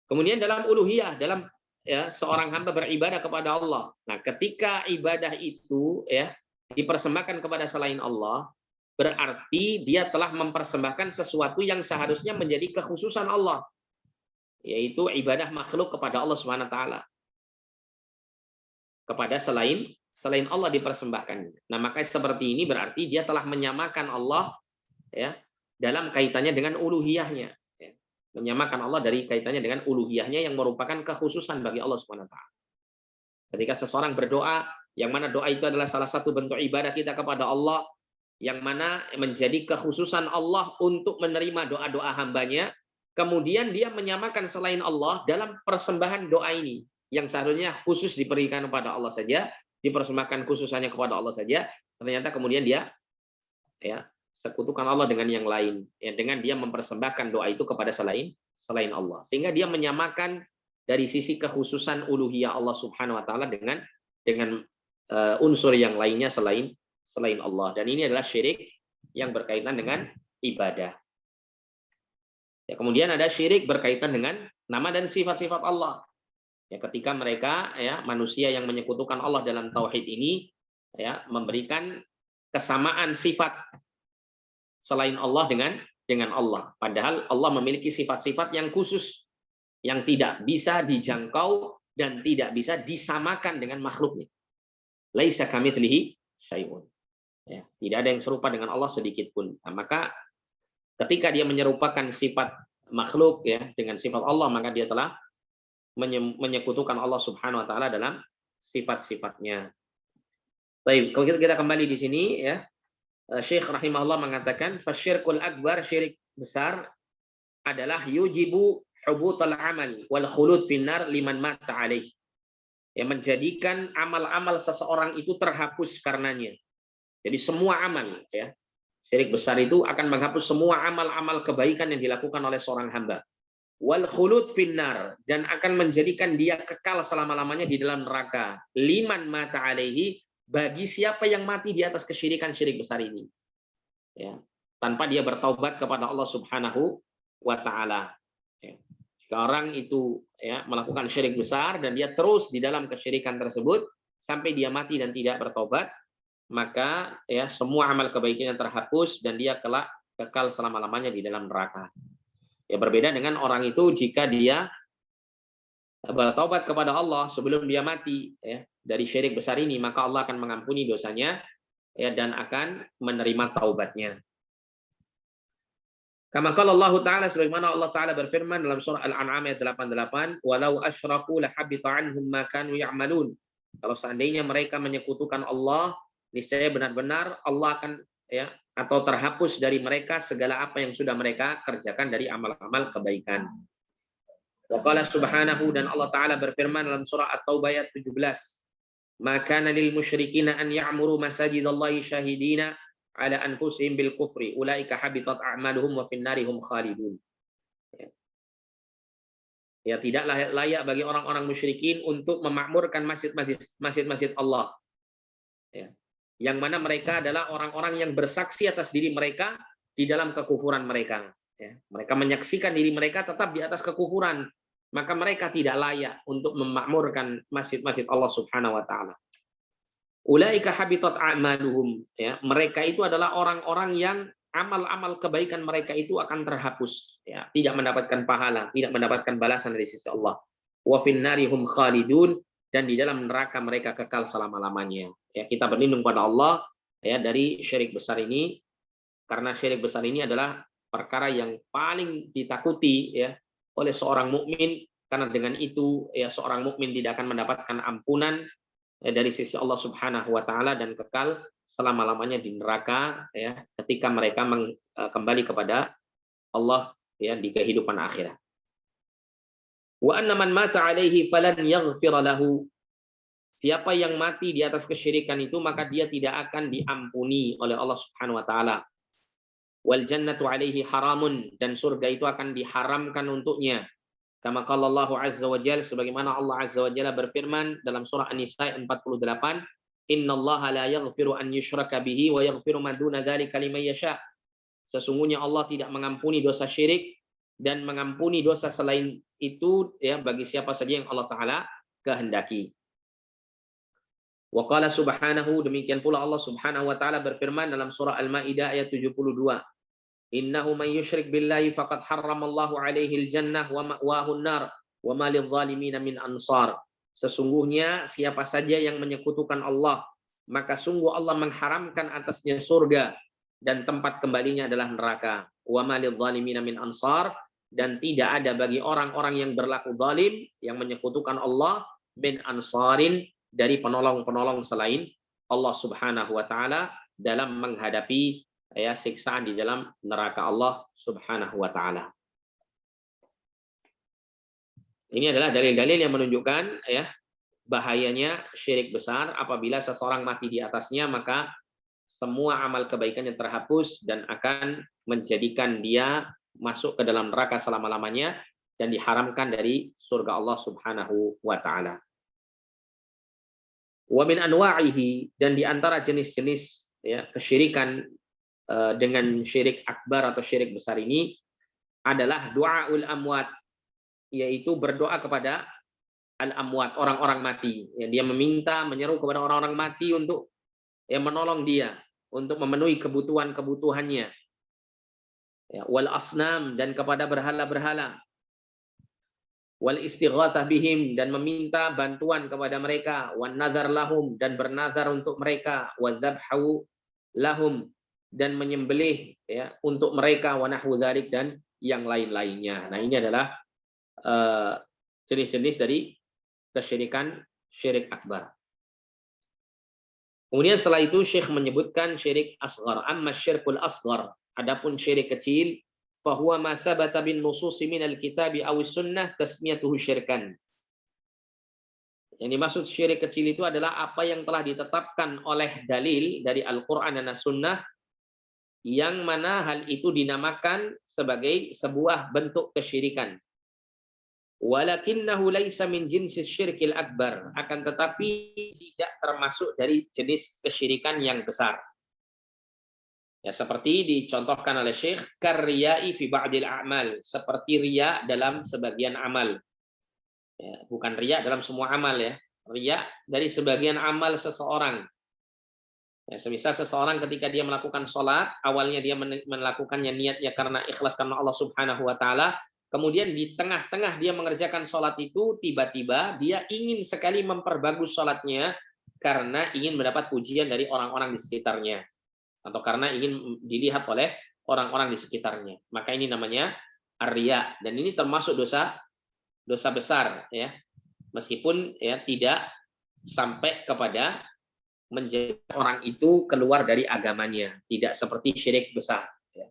Kemudian dalam uluhiyah, dalam, ya, seorang hamba beribadah kepada Allah. Nah, ketika ibadah itu, ya, dipersembahkan kepada selain Allah, berarti dia telah mempersembahkan sesuatu yang seharusnya menjadi kekhususan Allah, yaitu ibadah makhluk kepada Allah Subhanahu wa taala. Kepada selain Allah dipersembahkan. Nah, maka seperti ini berarti dia telah menyamakan Allah, ya, dalam kaitannya dengan uluhiyahnya, ya. Menyamakan Allah dari kaitannya dengan uluhiyahnya yang merupakan kekhususan bagi Allah Subhanahu wa taala. Ketika seseorang berdoa, yang mana doa itu adalah salah satu bentuk ibadah kita kepada Allah, yang mana menjadi kekhususan Allah untuk menerima doa-doa hambanya, kemudian dia menyamakan selain Allah dalam persembahan doa ini, yang seharusnya khusus diberikan kepada Allah saja, dipersembahkan khususannya kepada Allah saja, ternyata kemudian dia, ya, sekutukan Allah dengan yang lain, ya, dengan dia mempersembahkan doa itu kepada selain Allah, sehingga dia menyamakan dari sisi kekhususan uluhiyah Allah Subhanahu wa taala dengan unsur yang lainnya selain Allah. Dan ini adalah syirik yang berkaitan dengan ibadah. Ya, kemudian ada syirik berkaitan dengan nama dan sifat-sifat Allah. Ya, ketika mereka, ya, manusia yang menyekutukan Allah dalam tauhid ini, ya, memberikan kesamaan sifat selain Allah dengan Allah. Padahal Allah memiliki sifat-sifat yang khusus, yang tidak bisa dijangkau dan tidak bisa disamakan dengan makhluknya. Laisa kamitslihi syai'un. Ya, tidak ada yang serupa dengan Allah sedikit pun. Nah, maka ketika dia menyerupakan sifat makhluk, ya, dengan sifat Allah, maka dia telah menyekutukan Allah Subhanahu wa taala dalam sifat-sifatnya. Baik, kalau kita kembali di sini, ya, Syekh rahimahullah mengatakan fasyirkul akbar, syirik besar adalah yujibu hubutal amal wal khulud finnar liman mata alaih. Yang menjadikan amal-amal seseorang itu terhapus karenanya. Jadi semua amal, ya, syirik besar itu akan menghapus semua amal-amal kebaikan yang dilakukan oleh seorang hamba. Wal khulud finnar, dan akan menjadikan dia kekal selama-lamanya di dalam neraka. Liman mata alaihi, bagi siapa yang mati di atas kesyirikan syirik besar ini, ya, tanpa dia bertaubat kepada Allah Subhanahu wa taala. Ya. Jika orang itu, ya, melakukan syirik besar dan dia terus di dalam kesyirikan tersebut sampai dia mati dan tidak bertobat, maka, ya, semua amal kebaikan yang terhapus dan dia kelak kekal selama-lamanya di dalam neraka. Ya, berbeda dengan orang itu jika dia bertobat kepada Allah sebelum dia mati, ya, dari syirik besar ini, maka Allah akan mengampuni dosanya, ya, dan akan menerima taubatnya. Kama qala Allah Ta'ala, sebagaimana Allah Ta'ala berfirman dalam surah Al-An'am ayat 88, walau asyraku lahabita anhum ma kanu ya'malun. Kalau seandainya mereka menyekutukan Allah, niscaya benar-benar Allah akan, ya, atau terhapus dari mereka segala apa yang sudah mereka kerjakan dari amal-amal kebaikan. Wa qala subhanahu, dan Allah Ta'ala berfirman dalam surah At-Taubah ayat 17, maka lil musyrikina an ya'muru masajidallahi syahidina ala anfusihim bil kufri ulaika habitat a'maluhum wa fin narihum khalidun. Ya, tidak layak bagi orang-orang musyrikin untuk memakmurkan masjid-masjid Allah. Ya. Yang mana mereka adalah orang-orang yang bersaksi atas diri mereka di dalam kekufuran mereka. Ya. Mereka menyaksikan diri mereka tetap di atas kekufuran. Maka mereka tidak layak untuk memakmurkan masjid-masjid Allah Subhanahu wa taala. Ulaika habitat a'maluhum, ya. Mereka itu adalah orang-orang yang amal-amal kebaikan mereka itu akan terhapus, ya, tidak mendapatkan pahala, tidak mendapatkan balasan dari sisi Allah. Wa fin narihum khalidun, dan di dalam neraka mereka kekal selama-lamanya. Ya, kita berlindung pada Allah ya dari syirik besar ini, karena syirik besar ini adalah perkara yang paling ditakuti ya oleh seorang mukmin, karena dengan itu ya seorang mukmin tidak akan mendapatkan ampunan dari sisi Allah Subhanahu wa taala dan kekal selama-lamanya di neraka ya ketika mereka kembali kepada Allah ya di kehidupan akhirat. Wa anna man mata alaihi falan yaghfir lahu. Siapa yang mati di atas kesyirikan itu maka dia tidak akan diampuni oleh Allah Subhanahu wa taala. Wal jannatu alaihi haramun, dan surga itu akan diharamkan untuknya. Kama qala Allah azza wa jalla, sebagaimana Allah azza wa jalla berfirman dalam surah An-Nisa 48, innallaha la yaghfiru an yushraka bihi wa yaghfiru ma duna dzalika liman yasha. Sesungguhnya Allah tidak mengampuni dosa syirik dan mengampuni dosa selain itu ya bagi siapa saja yang Allah taala kehendaki. Wa qala subhanahu, demikian pula Allah Subhanahu wa taala berfirman dalam surah Al-Maidah ayat 72. Innahu man yusyrik billahi faqad harramallahu alaihi al-jannah wa ma'wahu an-nar wa ma lidh-dhalimin min ansar. Sesungguhnya siapa saja yang menyekutukan Allah, maka sungguh Allah mengharamkan atasnya surga dan tempat kembalinya adalah neraka. Wa ma lidh-dhalimin min ansar, dan tidak ada bagi orang-orang yang berlaku zalim yang menyekutukan Allah min ansarin, dari penolong-penolong selain Allah Subhanahu wa taala dalam menghadapi ya siksaan di dalam neraka Allah Subhanahu wa taala. Ini adalah dalil-dalil yang menunjukkan ya bahayanya syirik besar. Apabila seseorang mati di atasnya, maka semua amal kebaikannya terhapus dan akan menjadikan dia masuk ke dalam neraka selama-lamanya dan diharamkan dari surga Allah Subhanahu wa taala. Wa min anwa'ihi, dan di antara jenis-jenis ya kesyirikan dengan syirik akbar atau syirik besar ini adalah du'aul amwat, yaitu berdoa kepada al-amwat, orang-orang mati. Ya, dia meminta, menyeru kepada orang-orang mati untuk ya menolong dia, untuk memenuhi kebutuhan-kebutuhannya. Ya, wal asnam, dan kepada berhala-berhala. Wal istighatsah bihim, dan meminta bantuan kepada mereka. Wan nazar lahum, dan bernazar untuk mereka. Wadzabhu lahum, dan menyembelih ya untuk mereka, wa nahwu dzalik, dan yang lain-lainnya. Nah, ini adalah jenis-jenis dari kesyirikan syirik akbar. Kemudian setelah itu Syekh menyebutkan syirik asghar. Amma syirkul asghar, adapun syirik kecil, fahuwa ma tsabata bin nususi minal kitabi awis sunnah tasmiyatuhu syirkan. Yang dimaksud syirik kecil itu adalah apa yang telah ditetapkan oleh dalil dari Al-Quran dan As-Sunnah, yang mana hal itu dinamakan sebagai sebuah bentuk kesyirikan. Walakinnahu laisa min jinsis syirkil akbar, akan tetapi tidak termasuk dari jenis kesyirikan yang besar. Ya, seperti dicontohkan oleh Syekh, karyai fi ba'dil a'mal, seperti riya dalam sebagian amal. Ya, bukan riya dalam semua amal ya. Riya dari sebagian amal seseorang. Ya, semisal seseorang ketika dia melakukan sholat, awalnya dia melakukannya niatnya karena ikhlas karena Allah Subhanahu wa taala, kemudian di tengah-tengah dia mengerjakan sholat itu, tiba-tiba dia ingin sekali memperbagus sholatnya karena ingin mendapat pujian dari orang-orang di sekitarnya, atau karena ingin dilihat oleh orang-orang di sekitarnya. Maka ini namanya ar-riya, dan ini termasuk dosa besar ya. Meskipun ya tidak sampai kepada menjadi orang itu keluar dari agamanya, tidak seperti syirik besar ya.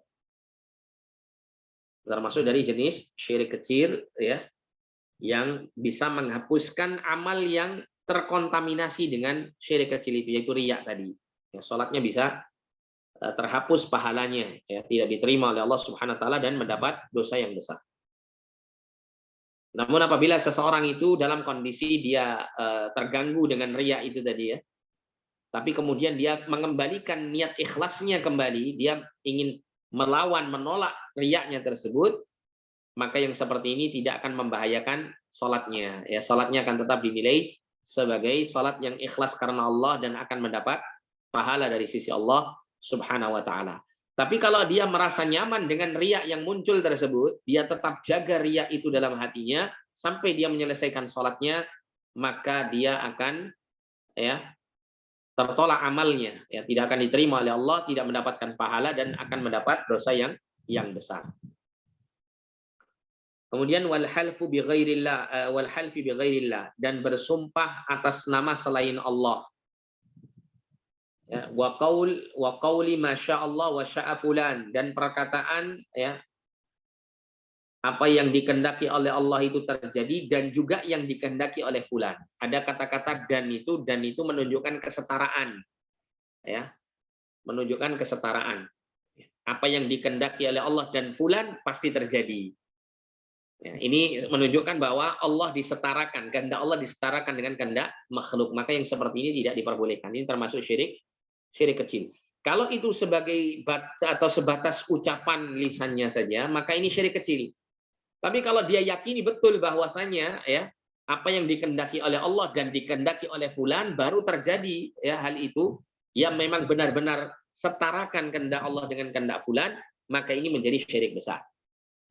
Termasuk dari jenis syirik kecil ya, yang bisa menghapuskan amal yang terkontaminasi dengan syirik kecil itu, yaitu riya tadi ya. Sholatnya bisa terhapus pahalanya ya, tidak diterima oleh Allah Subhanahu wa taala dan mendapat dosa yang besar. Namun apabila seseorang itu dalam kondisi dia terganggu dengan riya itu tadi ya, tapi kemudian dia mengembalikan niat ikhlasnya kembali, dia ingin melawan, menolak riyanya tersebut, maka yang seperti ini tidak akan membahayakan sholatnya. Ya, sholatnya akan tetap dinilai sebagai sholat yang ikhlas karena Allah dan akan mendapat pahala dari sisi Allah Subhanahu wa Ta'ala. Tapi kalau dia merasa nyaman dengan riya yang muncul tersebut, dia tetap jaga riya itu dalam hatinya sampai dia menyelesaikan sholatnya, maka dia akan ya tertolak amalnya, ya tidak akan diterima oleh Allah, tidak mendapatkan pahala dan akan mendapat dosa yang besar. Kemudian wal halfi bi ghairillah dan bersumpah atas nama selain Allah. Ya, wa qauli masya Allah wa sya'a fulan, dan perkataan ya apa yang dikehendaki oleh Allah itu terjadi dan juga yang dikehendaki oleh fulan. Ada kata-kata dan itu menunjukkan kesetaraan. Ya, menunjukkan kesetaraan. Apa yang dikehendaki oleh Allah dan fulan pasti terjadi. Ya, ini menunjukkan bahwa Allah disetarakan, kehendak Allah disetarakan dengan kehendak makhluk. Maka yang seperti ini tidak diperbolehkan. Ini termasuk syirik kecil. Kalau itu sebagai atau sebatas ucapan lisannya saja, maka ini syirik kecil. Tapi kalau dia yakini betul bahwasanya ya apa yang dikehendaki oleh Allah dan dikehendaki oleh fulan baru terjadi ya hal itu, yang memang benar-benar setarakan kehendak Allah dengan kehendak fulan, maka ini menjadi syirik besar.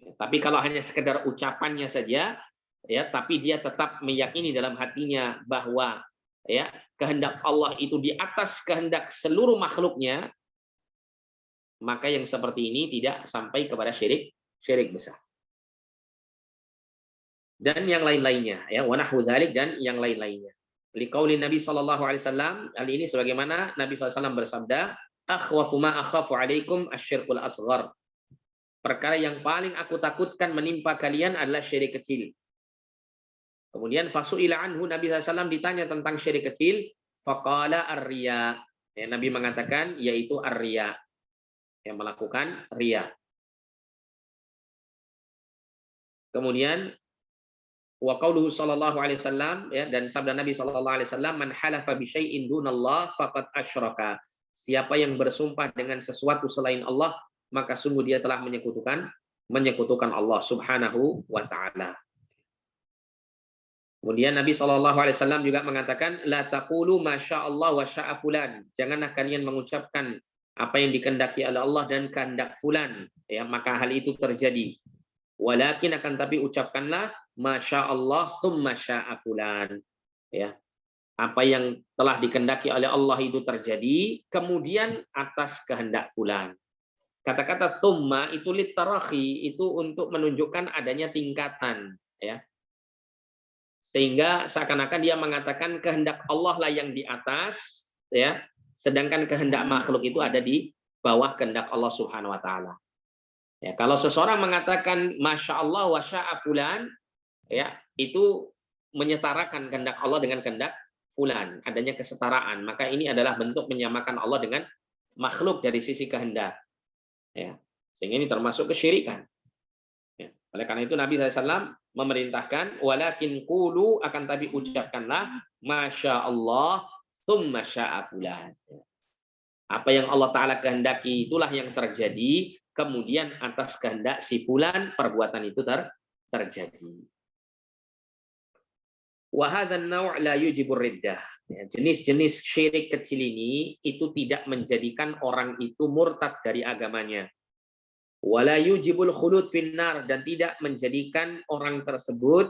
Tapi kalau hanya sekedar ucapannya saja, ya, tapi dia tetap meyakini dalam hatinya bahwa ya kehendak Allah itu di atas kehendak seluruh makhluknya, maka yang seperti ini tidak sampai kepada syirik besar. Dan yang lain-lainnya, ya, wa nahwu dzalik, dan yang lain-lainnya. Liqauli Nabi sallallahu alaihi wasallam, hal ini sebagaimana Nabi sallallahu alaihi wasallam bersabda, akhwafu ma akhafu alaikum asyirkul asghar. Perkara yang paling aku takutkan menimpa kalian adalah syirik kecil. Kemudian fasu'ila anhu, Nabi SAW ditanya tentang syirik kecil, faqala ar-riya. Ya, Nabi mengatakan yaitu ar-riya, yang melakukan riya. Kemudian wa qauluhu sallallahu alaihi wasallam, ya, dan sabda Nabi sallallahu alaihi wasallam, man halafa bi syai'in dunallah faqad asyraka. Siapa yang bersumpah dengan sesuatu selain Allah, maka sungguh dia telah menyekutukan Allah Subhanahu wa Ta'ala. Kemudian Nabi SAW juga mengatakan, la taqulu masya Allah wa sya'a fulan. Janganlah kalian mengucapkan apa yang dikehendaki oleh Allah dan kehendak fulan, ya, maka hal itu terjadi. Walakin akan tapi ucapkanlah masya Allah summa sya'a fulan. Ya. Apa yang telah dikehendaki oleh Allah itu terjadi, kemudian atas kehendak fulan. Kata-kata summa itu litarahi, itu untuk menunjukkan adanya tingkatan, ya. Sehingga seakan-akan dia mengatakan kehendak Allah lah yang di atas, ya, sedangkan kehendak makhluk itu ada di bawah kehendak Allah Subhanahu wa Ta'ala. Ya, kalau seseorang mengatakan masya Allah wa sya'a fulan, ya, itu menyetarakan kehendak Allah dengan kehendak fulan, adanya kesetaraan. Maka ini adalah bentuk menyamakan Allah dengan makhluk dari sisi kehendak. Ya, sehingga ini termasuk kesyirikan. Ya, oleh karena itu Nabi SAW memerintahkan walakin qulu, akan tapi ucapkanlah masya Allah tsumma sya'a fulan. Apa yang Allah Ta'ala kehendaki itulah yang terjadi, kemudian atas kehendak si fulan perbuatan itu terjadi. Wa hadzal naw' la yujibur riddah. Ya, jenis-jenis syirik kecil ini itu tidak menjadikan orang itu murtad dari agamanya. Wala yujibul khulud finnar, dan tidak menjadikan orang tersebut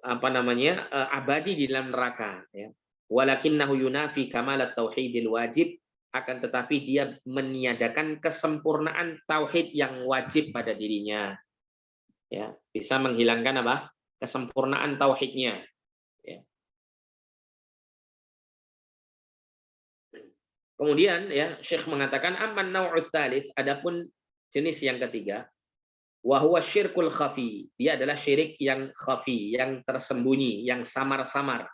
abadi di dalam neraka. Ya. Walakinnahu yunafi kamalat tauhidil wajib, akan tetapi dia meniadakan kesempurnaan tauhid yang wajib pada dirinya. Ya, bisa menghilangkan apa? Kesempurnaan tauhidnya. Ya. Kemudian ya Syekh mengatakan amman nau'us tsalits, adapun jenis yang ketiga, wa huwa syirkul khafi, dia adalah syirik yang khafi, yang tersembunyi, yang samar-samar.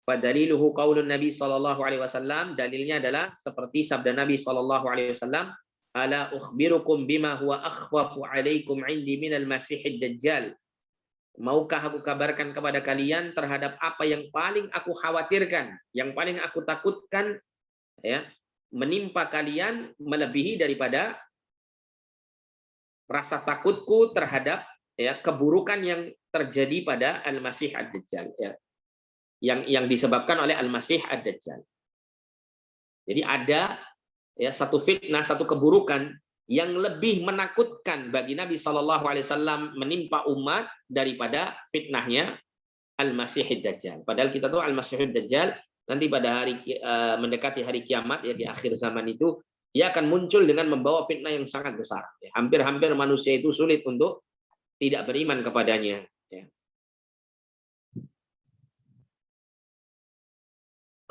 Fadaliluhu qaulun Nabi sallallahu alaihi wasallam, dalilnya adalah seperti sabda Nabi sallallahu alaihi wasallam, Ala ukhbirukum bima huwa akhwafu alaikum indi minal masihid dajjal. Maukah aku kabarkan kepada kalian terhadap apa yang paling aku khawatirkan, yang paling aku takutkan, ya, menimpa kalian melebihi daripada rasa takutku terhadap, ya, keburukan yang terjadi pada Al-Masih Ad-Dajjal, ya, yang disebabkan oleh Al-Masih Ad-Dajjal. Jadi ada, ya, satu fitnah, satu keburukan yang lebih menakutkan bagi Nabi Shallallahu Alaihi Wasallam menimpa umat daripada fitnahnya Al-Masih Ad-Dajjal. Padahal kita tahu Al-Masih Ad-Dajjal nanti pada hari mendekati hari kiamat, ya, di akhir zaman itu dia akan muncul dengan membawa fitnah yang sangat besar. Hampir-hampir manusia itu sulit untuk tidak beriman kepadanya. Ya.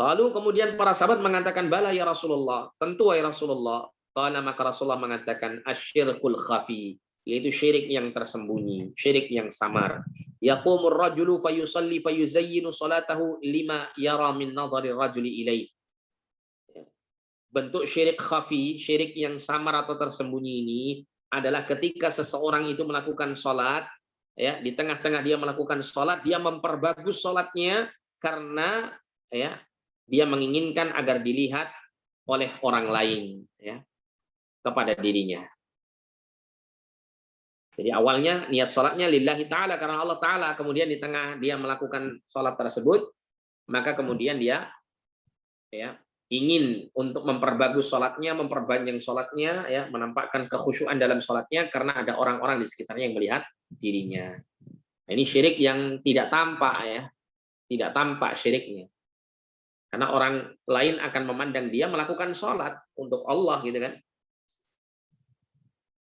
Lalu kemudian para sahabat mengatakan, bala ya Rasulullah, tentu ya Rasulullah. Qala, maka Rasulullah mengatakan, asyirkul khafi, yaitu syirik yang tersembunyi, syirik yang samar. Yaqumur rajulu fayusalli fayuzayyinu salatahu lima yara min nadhari rajuli ilaih. Bentuk syirik khafi, syirik yang samar atau tersembunyi ini adalah ketika seseorang itu melakukan sholat, ya, di tengah-tengah dia melakukan sholat, dia memperbagus sholatnya karena, ya, dia menginginkan agar dilihat oleh orang lain, ya, kepada dirinya. Jadi awalnya niat sholatnya lillahi ta'ala, karena Allah ta'ala, kemudian di tengah dia melakukan sholat tersebut, maka kemudian dia, ya, ingin untuk memperbagus sholatnya, memperpanjang sholatnya, ya, menampakkan kekhusyuan dalam sholatnya karena ada orang-orang di sekitarnya yang melihat dirinya. Nah, ini syirik yang tidak tampak, ya, tidak tampak syiriknya. Karena orang lain akan memandang dia melakukan sholat untuk Allah, gitu kan.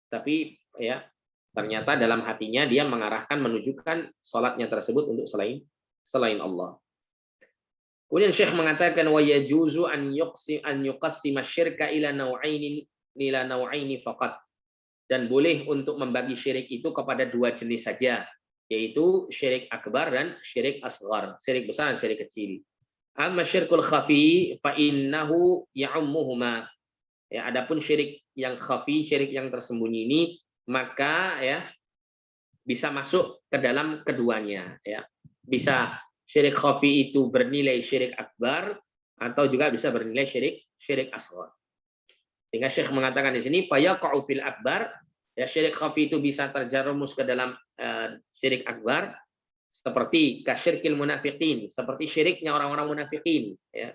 Tapi, ya, ternyata dalam hatinya dia mengarahkan, menunjukkan sholatnya tersebut untuk selain Allah. Kemudian Syekh mengatakan, wa yajuzu an yuqassima syirka ila nau'aini faqat. Dan boleh untuk membagi syirik itu kepada dua jenis saja, yaitu syirik akbar dan syirik asghar, syirik besar dan syirik kecil. Amma syirkul khafi fa innahu ya'ummuhuma. Ya, adapun syirik yang khafi, syirik yang tersembunyi ini, maka, ya, bisa masuk ke dalam keduanya, ya. Bisa syirik khafi itu bernilai syirik akbar atau juga bisa bernilai syirik asghar. Sehingga Syekh mengatakan di sini fayaqa'u fil akbar, ya, syirik khafi itu bisa terjerumus ke dalam syirik akbar seperti kasyirkil munafiqin, seperti syiriknya orang-orang munafikin, ya.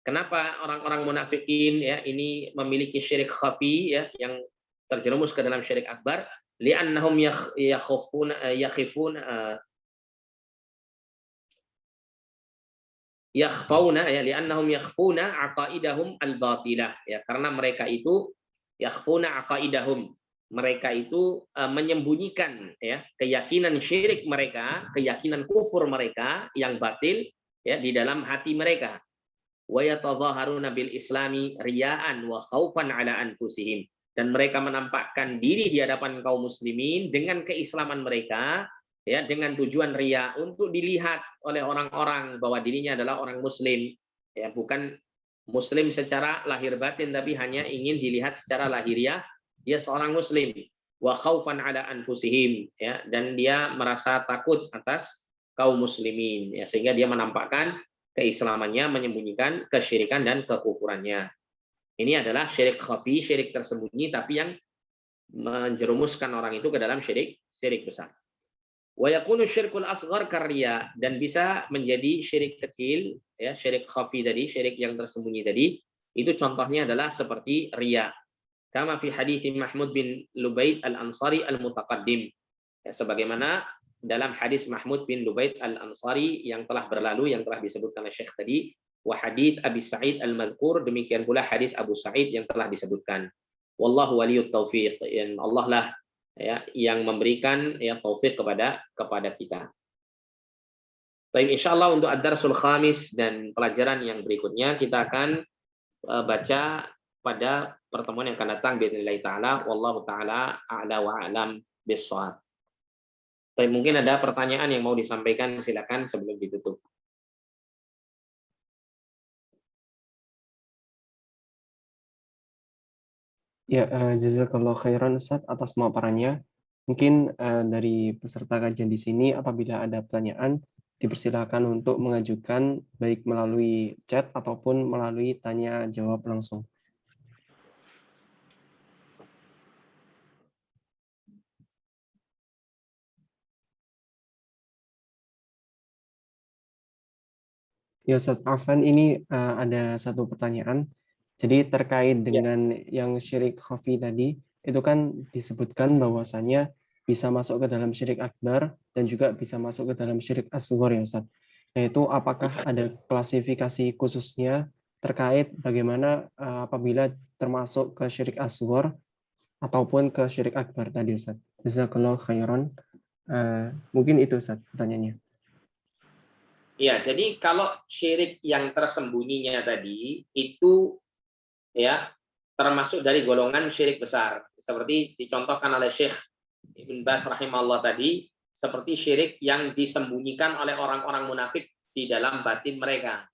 Kenapa orang-orang munafikin, ya, ini memiliki syirik khafi, ya, yang terjerumus ke dalam syirik akbar? Li'annahum yakhfauna, ya, li'annahum yakhfuna aqaidahum al-batilah, ya, karena mereka itu yakhfuna aqaidahum, mereka itu menyembunyikan, ya, keyakinan syirik mereka, keyakinan kufur mereka yang batil, ya, di dalam hati mereka. Wa yatadhaharuna bil islami riya'an wa khaufan ala anfusihim, dan mereka menampakkan diri di hadapan kaum muslimin dengan keislaman mereka, ya, dengan tujuan riya, untuk dilihat oleh orang-orang bahwa dirinya adalah orang muslim, ya, bukan muslim secara lahir batin tapi hanya ingin dilihat secara lahiriah dia seorang muslim. Wa khaufan ala anfusihim, ya, dan dia merasa takut atas kaum muslimin, ya, sehingga dia menampakkan keislamannya, menyembunyikan kesyirikan dan kekufurannya. Ini adalah syirik khafi, syirik tersembunyi, tapi yang menjerumuskan orang itu ke dalam syirik besar. Wa yakunu syirkul asghar karya, dan bisa menjadi syirik kecil, ya, syirik khafi tadi, syirik yang tersembunyi tadi, itu contohnya adalah seperti riya. Kama fi hadits Mahmud bin Lubaid al-Ansari al-Mutaqaddim. Ya, sebagaimana dalam hadis Mahmud bin Lubaid al-Ansari yang telah berlalu, yang telah disebutkan oleh Syekh tadi, wa hadis Abi Sa'id al-Madhkur, demikian pula hadis Abu Sa'id yang telah disebutkan. Wallahu waliyut taufiq, dan Allah lah, ya, yang memberikan, ya, taufik kepada kita. Baik, insyaallah untuk ad-darsul khamis dan pelajaran yang berikutnya kita akan baca pada pertemuan yang akan datang biidznillah taala. Wallahu taala a'la wa a'lam bis-shawab. Baik, mungkin ada pertanyaan yang mau disampaikan, silakan sebelum ditutup. Ya, jazakallah khairan Ustaz atas pemaparannya. Mungkin dari peserta kajian di sini apabila ada pertanyaan dipersilakan untuk mengajukan baik melalui chat ataupun melalui tanya jawab langsung. Ya Ustaz Afan, ini ada satu pertanyaan. Jadi terkait Ya. dengan yang syirik khafi tadi, itu kan disebutkan bahwasannya bisa masuk ke dalam syirik akbar dan juga bisa masuk ke dalam syirik asghar ya Ustaz. Yaitu apakah ada klasifikasi khususnya terkait bagaimana apabila termasuk ke syirik asghar ataupun ke syirik akbar tadi Ustaz. Jazakallahu khairan. Mungkin itu Ustaz pertanyaannya. Ya, jadi kalau syirik yang tersembunyinya tadi itu ya termasuk dari golongan syirik besar, seperti dicontohkan oleh Syekh Ibn Baz rahimahullah tadi, seperti syirik yang disembunyikan oleh orang-orang munafik di dalam batin mereka.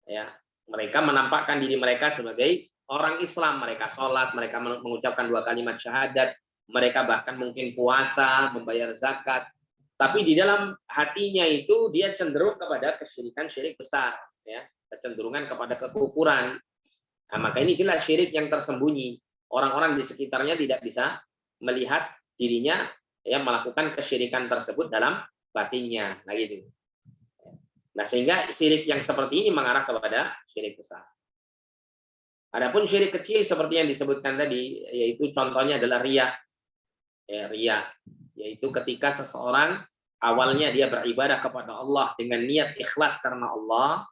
Ya, mereka menampakkan diri mereka sebagai orang Islam, mereka sholat, mereka mengucapkan 2 kalimat syahadat, mereka bahkan mungkin puasa, membayar zakat, tapi di dalam hatinya itu dia cenderung kepada kesyirikan syirik besar, ya, kecenderungan kepada kekufuran. Nah, maka ini jelas syirik yang tersembunyi. Orang-orang di sekitarnya tidak bisa melihat dirinya ya melakukan kesyirikan tersebut dalam batinnya. Nah, gitu. Nah, sehingga syirik yang seperti ini mengarah kepada syirik besar. Adapun syirik kecil seperti yang disebutkan tadi, yaitu contohnya adalah riya. Ya, riya, yaitu ketika seseorang awalnya dia beribadah kepada Allah dengan niat ikhlas karena Allah,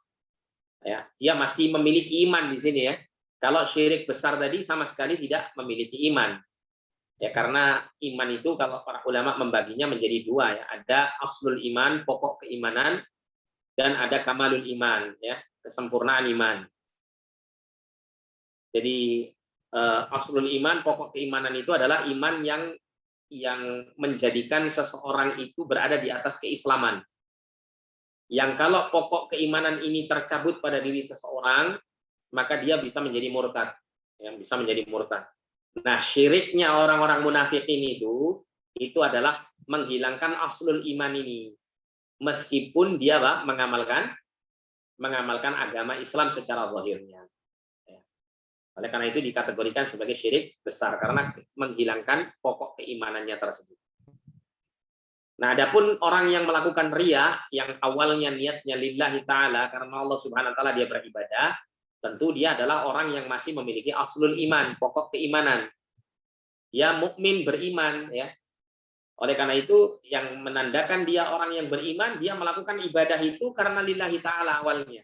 ya, dia masih memiliki iman di sini ya. Kalau syirik besar tadi sama sekali tidak memiliki iman. Ya, karena iman itu kalau para ulama membaginya menjadi dua ya, ada aslul iman, pokok keimanan, dan ada kamalul iman ya, kesempurnaan iman. Jadi aslul iman, pokok keimanan itu adalah iman yang menjadikan seseorang itu berada di atas keislaman. Yang kalau pokok keimanan ini tercabut pada diri seseorang, maka dia bisa menjadi murtad. Ya, bisa menjadi murtad. Nah, syiriknya orang-orang munafik ini itu adalah menghilangkan aslul iman ini. Meskipun dia mengamalkan agama Islam secara zahirnya. Oleh karena itu dikategorikan sebagai syirik besar karena menghilangkan pokok keimanannya tersebut. Nah, adapun orang yang melakukan riya yang awalnya niatnya lillahi taala karena Allah Subhanahu wa taala dia beribadah, tentu dia adalah orang yang masih memiliki aslul iman, pokok keimanan. Dia mukmin beriman ya. Oleh karena itu yang menandakan dia orang yang beriman, dia melakukan ibadah itu karena lillahi taala awalnya.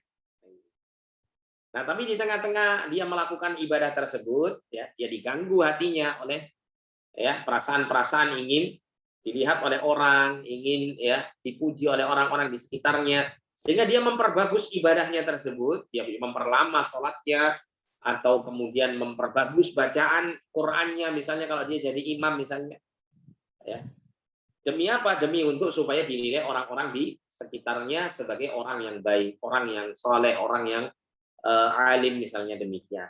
Nah, tapi di tengah-tengah dia melakukan ibadah tersebut, ya, dia diganggu hatinya oleh ya perasaan-perasaan ingin dilihat oleh orang, ingin ya dipuji oleh orang-orang di sekitarnya, sehingga dia memperbagus ibadahnya tersebut, dia memperlama sholatnya, atau kemudian memperbagus bacaan Qur'annya, misalnya kalau dia jadi imam misalnya, ya. Demi apa? Demi untuk supaya dinilai orang-orang di sekitarnya sebagai orang yang baik, orang yang soleh, orang yang alim misalnya demikian.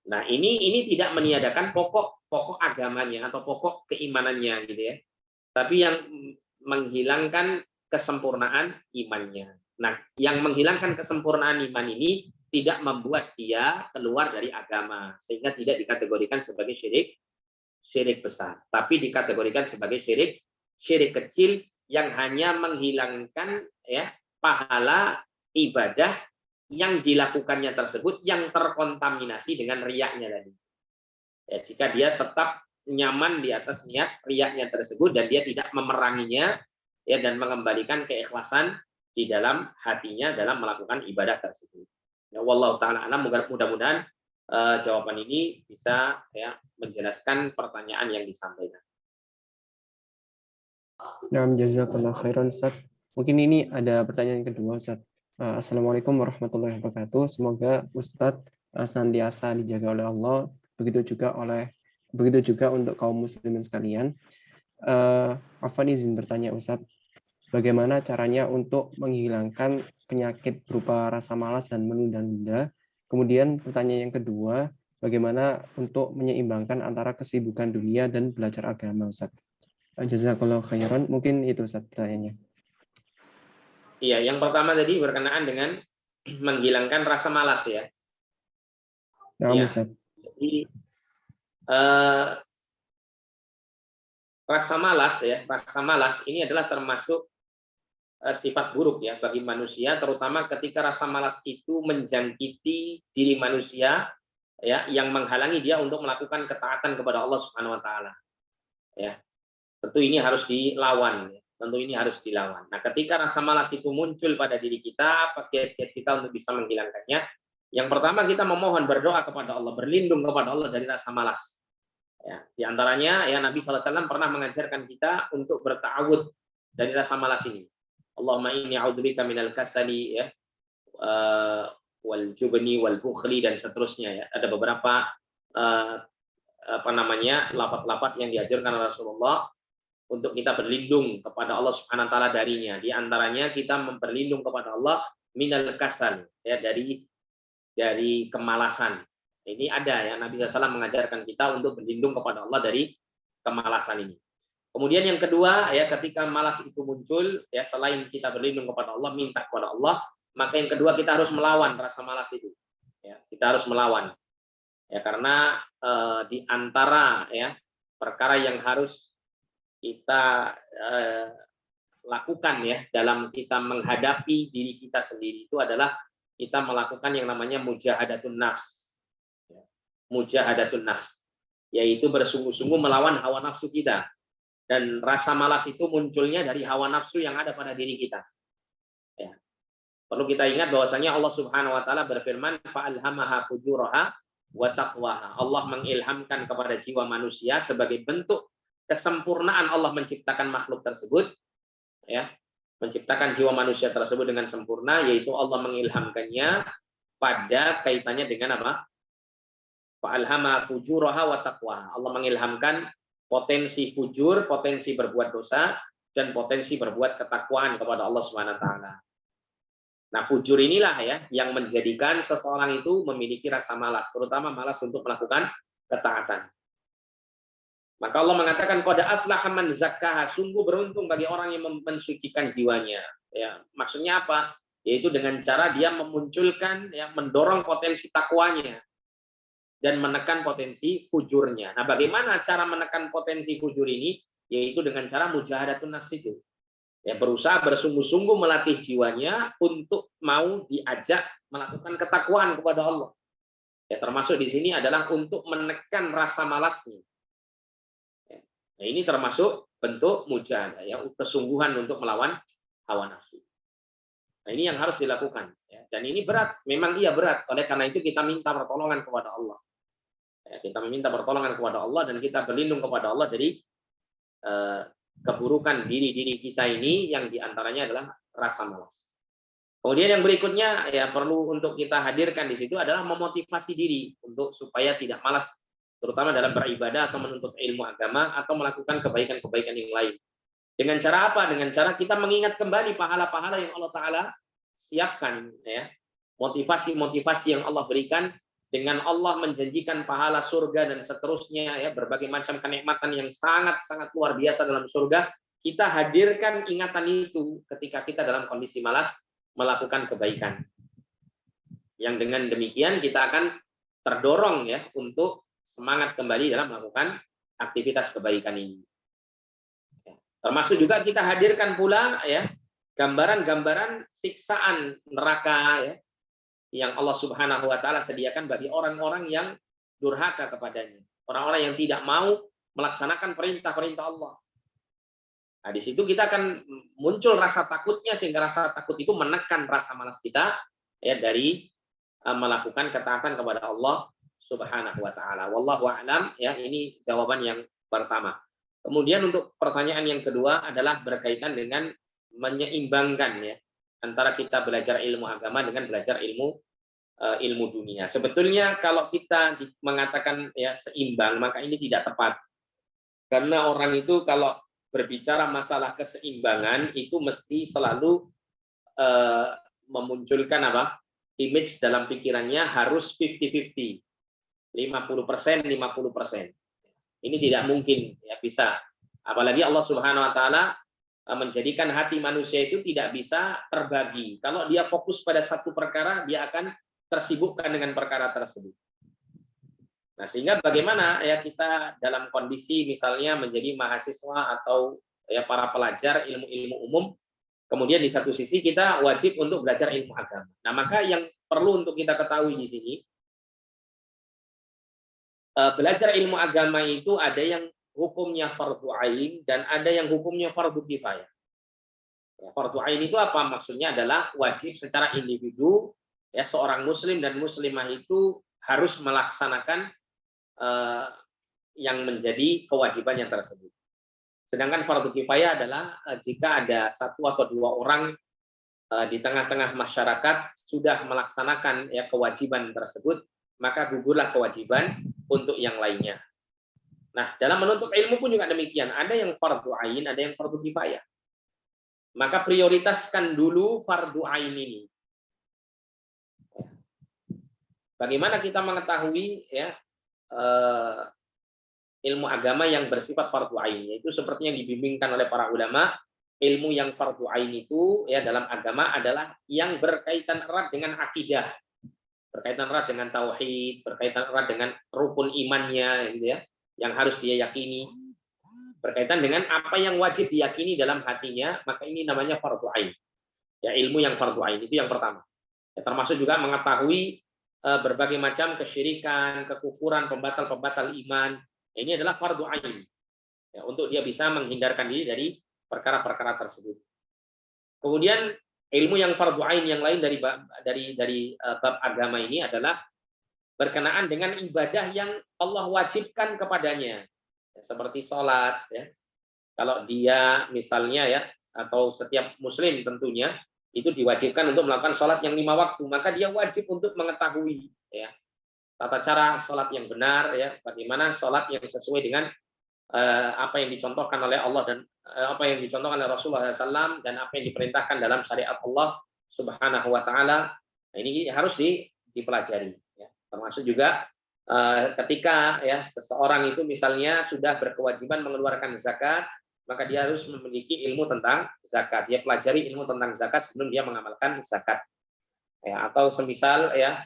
Nah, ini tidak meniadakan pokok agamanya atau pokok keimanannya gitu ya. Tapi yang menghilangkan kesempurnaan imannya. Nah, yang menghilangkan kesempurnaan iman ini tidak membuat dia keluar dari agama sehingga tidak dikategorikan sebagai syirik besar, tapi dikategorikan sebagai syirik kecil yang hanya menghilangkan ya pahala ibadah yang dilakukannya tersebut yang terkontaminasi dengan riyaknya tadi. Ya, jika dia tetap nyaman di atas niat riyaknya tersebut dan dia tidak memeranginya ya dan mengembalikan keikhlasan di dalam hatinya dalam melakukan ibadah tersebut. Ya, wallahu taala alam, mudah-mudahan jawaban ini bisa ya menjelaskan pertanyaan yang disampaikan. Nah, jazakallah khairan Ustaz. Mungkin ini ada pertanyaan kedua Ustaz. Assalamualaikum warahmatullahi wabarakatuh. Semoga Ustadz senantiasa dijaga oleh Allah, begitu juga untuk kaum muslimin sekalian. Afwan izin bertanya Ustadz, bagaimana caranya untuk menghilangkan penyakit berupa rasa malas dan menunda-nunda? Kemudian pertanyaan yang kedua, bagaimana untuk menyeimbangkan antara kesibukan dunia dan belajar agama, Ustaz. Jazakallahu khairan. Mungkin itu Ustaz pertanyaannya. Iya, yang pertama tadi berkenaan dengan menghilangkan rasa malas ya. Nah, Ya, Ustaz. jadi rasa malas ini adalah termasuk sifat buruk ya bagi manusia, terutama ketika rasa malas itu menjangkiti diri manusia ya, yang menghalangi dia untuk melakukan ketaatan kepada Allah Subhanahu wa taala. Ya. Tentu ini harus dilawan, tentu ini harus dilawan. Nah, ketika rasa malas itu muncul pada diri kita, apa kiat-kiat kita untuk bisa menghilangkannya? Yang pertama, kita memohon berdoa kepada Allah, berlindung kepada Allah dari rasa malas. Ya, di antaranya ya Nabi SAW pernah mengajarkan kita untuk berta'awud dari rasa malas ini. Allahumma inni a'udzubika minal kasali ya, wal jubni wal bukhli dan seterusnya ya. Ada beberapa lafaz-lafaz yang diajarkan Rasulullah untuk kita berlindung kepada Allah Subhanahu wa taala darinya. Di antaranya kita berlindung kepada Allah minal kasal ya, dari kemalasan. Ini ada ya, Nabi SAW mengajarkan kita untuk berlindung kepada Allah dari kemalasan ini. Kemudian yang kedua ya, ketika malas itu muncul ya, selain kita berlindung kepada Allah, minta kepada Allah, maka yang kedua kita harus melawan rasa malas itu. Ya, kita harus melawan. Ya, karena di antara ya perkara yang harus kita lakukan ya dalam kita menghadapi diri kita sendiri itu adalah kita melakukan yang namanya mujahadatun nafs. Mujahadatun nafs, yaitu bersungguh-sungguh melawan hawa nafsu kita. Dan rasa malas itu munculnya dari hawa nafsu yang ada pada diri kita. Ya. Perlu kita ingat bahwasanya Allah Subhanahu wa taala berfirman, fa'alhamaha fujuraha wa taqwaha. Allah mengilhamkan kepada jiwa manusia sebagai bentuk kesempurnaan Allah menciptakan makhluk tersebut, ya, menciptakan jiwa manusia tersebut dengan sempurna, yaitu Allah mengilhamkannya pada kaitannya dengan apa? Fa'alhama fujuraha wa taqwa. Allah mengilhamkan potensi fujur, potensi berbuat dosa, dan potensi berbuat ketakwaan kepada Allah Subhanahu wa taala. Nah, fujur inilah ya yang menjadikan seseorang itu memiliki rasa malas, terutama malas untuk melakukan ketaatan. Maka Allah mengatakan qad aflaha man zakkaha, sungguh beruntung bagi orang yang mensucikan jiwanya. Ya, maksudnya apa? Yaitu dengan cara dia memunculkan ya, mendorong potensi takwanya dan menekan potensi fujurnya. Nah, bagaimana cara menekan potensi fujur ini? Yaitu dengan cara mujahadatun nafs itu. Ya, berusaha bersungguh-sungguh melatih jiwanya untuk mau diajak melakukan ketakwaan kepada Allah. Ya, termasuk di sini adalah untuk menekan rasa malasnya. Nah, ini termasuk bentuk mujahadah ya, kesungguhan untuk melawan hawa nafsu. Nah, ini yang harus dilakukan ya. Dan ini berat, memang iya berat. Oleh karena itu kita minta pertolongan kepada Allah. Ya, kita meminta pertolongan kepada Allah dan kita berlindung kepada Allah dari keburukan diri-diri kita ini yang diantaranya adalah rasa malas. Kemudian yang berikutnya ya perlu untuk kita hadirkan di situ adalah memotivasi diri untuk supaya tidak malas, terutama dalam beribadah atau menuntut ilmu agama atau melakukan kebaikan-kebaikan yang lain. Dengan cara apa? Dengan cara kita mengingat kembali pahala-pahala yang Allah Ta'ala siapkan. Ya. Motivasi-motivasi yang Allah berikan dengan Allah menjanjikan pahala surga dan seterusnya, ya, berbagai macam kenikmatan yang sangat-sangat luar biasa dalam surga. Kita hadirkan ingatan itu ketika kita dalam kondisi malas melakukan kebaikan. Yang dengan demikian kita akan terdorong ya untuk semangat kembali dalam melakukan aktivitas kebaikan ini. Termasuk juga kita hadirkan pula ya gambaran-gambaran siksaan neraka ya, yang Allah Subhanahu wa taala sediakan bagi orang-orang yang durhaka kepadanya, orang-orang yang tidak mau melaksanakan perintah-perintah Allah. Nah, di situ kita akan muncul rasa takutnya, sehingga rasa takut itu menekan rasa malas kita ya dari melakukan ketaatan kepada Allah Subhanahu wa taala. Wallahu a'lam ya, ini jawaban yang pertama. Kemudian untuk pertanyaan yang kedua adalah berkaitan dengan menyeimbangkan ya antara kita belajar ilmu agama dengan belajar ilmu dunia. Sebetulnya kalau kita mengatakan ya seimbang, maka ini tidak tepat. Karena orang itu kalau berbicara masalah keseimbangan itu mesti selalu memunculkan apa? Image dalam pikirannya harus 50-50. 50%, 50%. Ini tidak mungkin ya bisa. Apalagi Allah Subhanahu wa taala menjadikan hati manusia itu tidak bisa terbagi. Kalau dia fokus pada satu perkara, dia akan tersibukkan dengan perkara tersebut. Nah, sehingga bagaimana ya kita dalam kondisi misalnya menjadi mahasiswa atau ya para pelajar ilmu-ilmu umum, kemudian di satu sisi kita wajib untuk belajar ilmu agama. Nah, maka yang perlu untuk kita ketahui di sini, belajar ilmu agama itu ada yang hukumnya fardu ain dan ada yang hukumnya fardu kifayah. Ya, fardu ain itu apa? Maksudnya adalah wajib secara individu, ya seorang muslim dan muslimah itu harus melaksanakan yang menjadi kewajibannya tersebut. Sedangkan fardu kifayah adalah jika ada satu atau dua orang di tengah-tengah masyarakat sudah melaksanakan ya kewajiban tersebut, maka gugurlah kewajiban untuk yang lainnya. Nah, dalam menuntut ilmu pun juga demikian. Ada yang fardu ain, ada yang fardu kifayah. Maka prioritaskan dulu fardu ain ini. Bagaimana kita mengetahui ya ilmu agama yang bersifat fardu ain? Itu seperti yang dibimbingkan oleh para ulama. Ilmu yang fardu ain itu ya dalam agama adalah yang berkaitan erat dengan akidah, berkaitan erat dengan tauhid, berkaitan erat dengan rukun imannya, gitu ya, yang harus dia yakini, berkaitan dengan apa yang wajib diyakini dalam hatinya, maka ini namanya fardu ain. Ya, ilmu yang fardu ain itu yang pertama. Ya, termasuk juga mengetahui berbagai macam kesyirikan, kekufuran, pembatal-pembatal iman. Ini adalah fardu ain. Ya, untuk dia bisa menghindarkan diri dari perkara-perkara tersebut. Kemudian ilmu yang fardu ain yang lain dari bab agama ini adalah berkenaan dengan ibadah yang Allah wajibkan kepadanya, ya, seperti sholat. Ya. Kalau dia misalnya ya, atau setiap muslim tentunya itu diwajibkan untuk melakukan sholat yang 5 waktu, maka dia wajib untuk mengetahui ya tata cara sholat yang benar, ya bagaimana sholat yang sesuai dengan apa yang dicontohkan oleh Allah dan apa yang dicontohkan oleh Rasulullah SAW dan apa yang diperintahkan dalam syariat Allah Subhanahu Wa Taala. Nah, ini harus dipelajari. Termasuk juga ketika ya seseorang itu misalnya sudah berkewajiban mengeluarkan zakat, maka dia harus memiliki ilmu tentang zakat. Dia pelajari ilmu tentang zakat sebelum dia mengamalkan zakat. Ya, atau semisal ya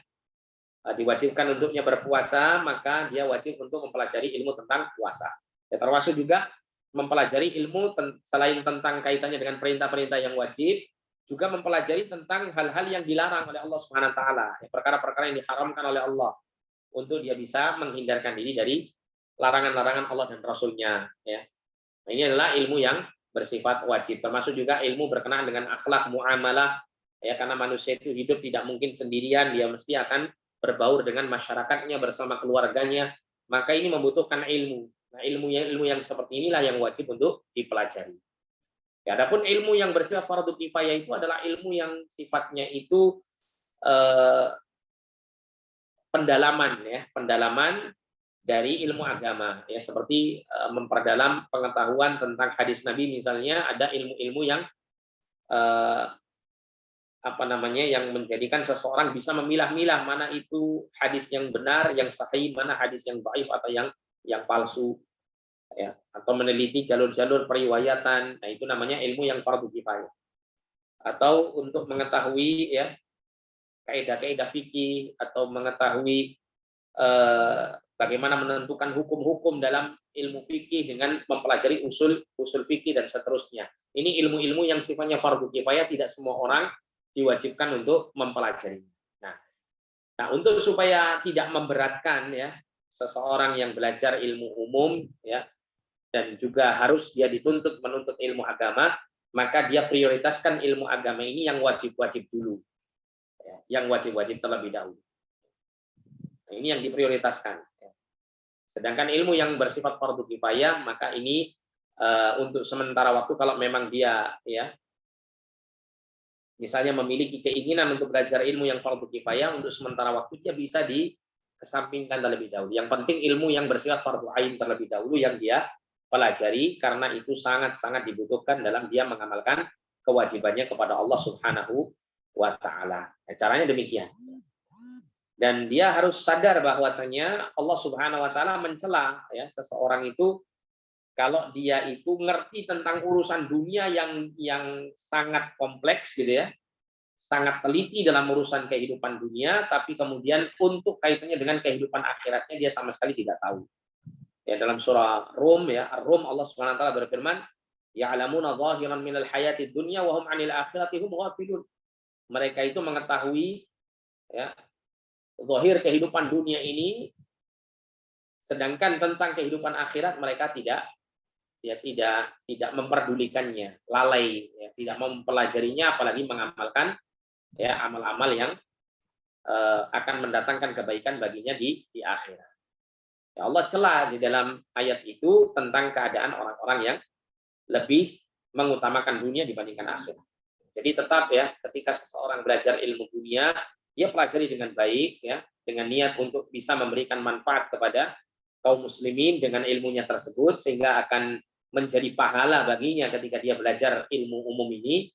diwajibkan untuknya berpuasa, maka dia wajib untuk mempelajari ilmu tentang puasa. Ya, termasuk juga mempelajari ilmu selain tentang kaitannya dengan perintah-perintah yang wajib, juga mempelajari tentang hal-hal yang dilarang oleh Allah Subhanahu wa taala, perkara-perkara yang diharamkan oleh Allah, untuk dia bisa menghindarkan diri dari larangan-larangan Allah dan Rasul-Nya, ya. Nah, ini adalah ilmu yang bersifat wajib, termasuk juga ilmu berkenaan dengan akhlak muamalah, ya, karena manusia itu hidup tidak mungkin sendirian, dia mesti akan berbaur dengan masyarakatnya bersama keluarganya, maka ini membutuhkan ilmu. Nah, ilmu yang seperti inilah yang wajib untuk dipelajari. Ya, adapun ilmu yang bersifat fardu kifayah itu adalah ilmu yang sifatnya itu pendalaman ya, pendalaman dari ilmu agama ya, seperti memperdalam pengetahuan tentang hadis Nabi misalnya. Ada ilmu-ilmu yang yang menjadikan seseorang bisa memilah-milah mana itu hadis yang benar, yang sahih, mana hadis yang dhaif atau yang palsu. Ya, atau meneliti jalur-jalur periwayatan. Nah, itu namanya ilmu yang fardu kifayah. Atau untuk mengetahui ya kaidah-kaidah fikih, atau mengetahui bagaimana menentukan hukum-hukum dalam ilmu fikih dengan mempelajari usul fikih dan seterusnya. Ini ilmu-ilmu yang sifatnya fardu kifayah, tidak semua orang diwajibkan untuk mempelajari. Nah, untuk supaya tidak memberatkan ya seseorang yang belajar ilmu umum ya, dan juga harus dia dituntut menuntut ilmu agama, maka dia prioritaskan ilmu agama ini yang wajib-wajib dulu. Yang wajib-wajib terlebih dahulu. Nah, ini yang diprioritaskan. Sedangkan ilmu yang bersifat fardu kifayah, maka ini untuk sementara waktu, kalau memang dia ya misalnya memiliki keinginan untuk belajar ilmu yang fardu kifayah, untuk sementara waktu dia bisa dikesampingkan terlebih dahulu. Yang penting ilmu yang bersifat fardu ain terlebih dahulu yang dia pelajari, karena itu sangat-sangat dibutuhkan dalam dia mengamalkan kewajibannya kepada Allah Subhanahu wa taala. Caranya demikian. Dan dia harus sadar bahwasanya Allah Subhanahu wa taala mencela ya seseorang itu kalau dia itu ngerti tentang urusan dunia yang sangat kompleks gitu ya, sangat teliti dalam urusan kehidupan dunia, tapi kemudian untuk kaitannya dengan kehidupan akhiratnya dia sama sekali tidak tahu. Ya, dalam surah Rum ya, Ar-Rum Allah Subhanahu wa taala berfirman, "Ya'lamuna zahiran minal hayatid dunya wa hum 'anil akhirati hum ghafilun." Mereka itu mengetahui ya zahir kehidupan dunia ini, sedangkan tentang kehidupan akhirat mereka tidak memperdulikannya, lalai, ya, tidak mempelajarinya, apalagi mengamalkan ya amal-amal yang akan mendatangkan kebaikan baginya di akhirat. Ya Allah celah di dalam ayat itu tentang keadaan orang-orang yang lebih mengutamakan dunia dibandingkan akhirat. Jadi tetap ya, ketika seseorang belajar ilmu dunia, dia pelajari dengan baik ya, dengan niat untuk bisa memberikan manfaat kepada kaum muslimin dengan ilmunya tersebut, sehingga akan menjadi pahala baginya ketika dia belajar ilmu umum ini.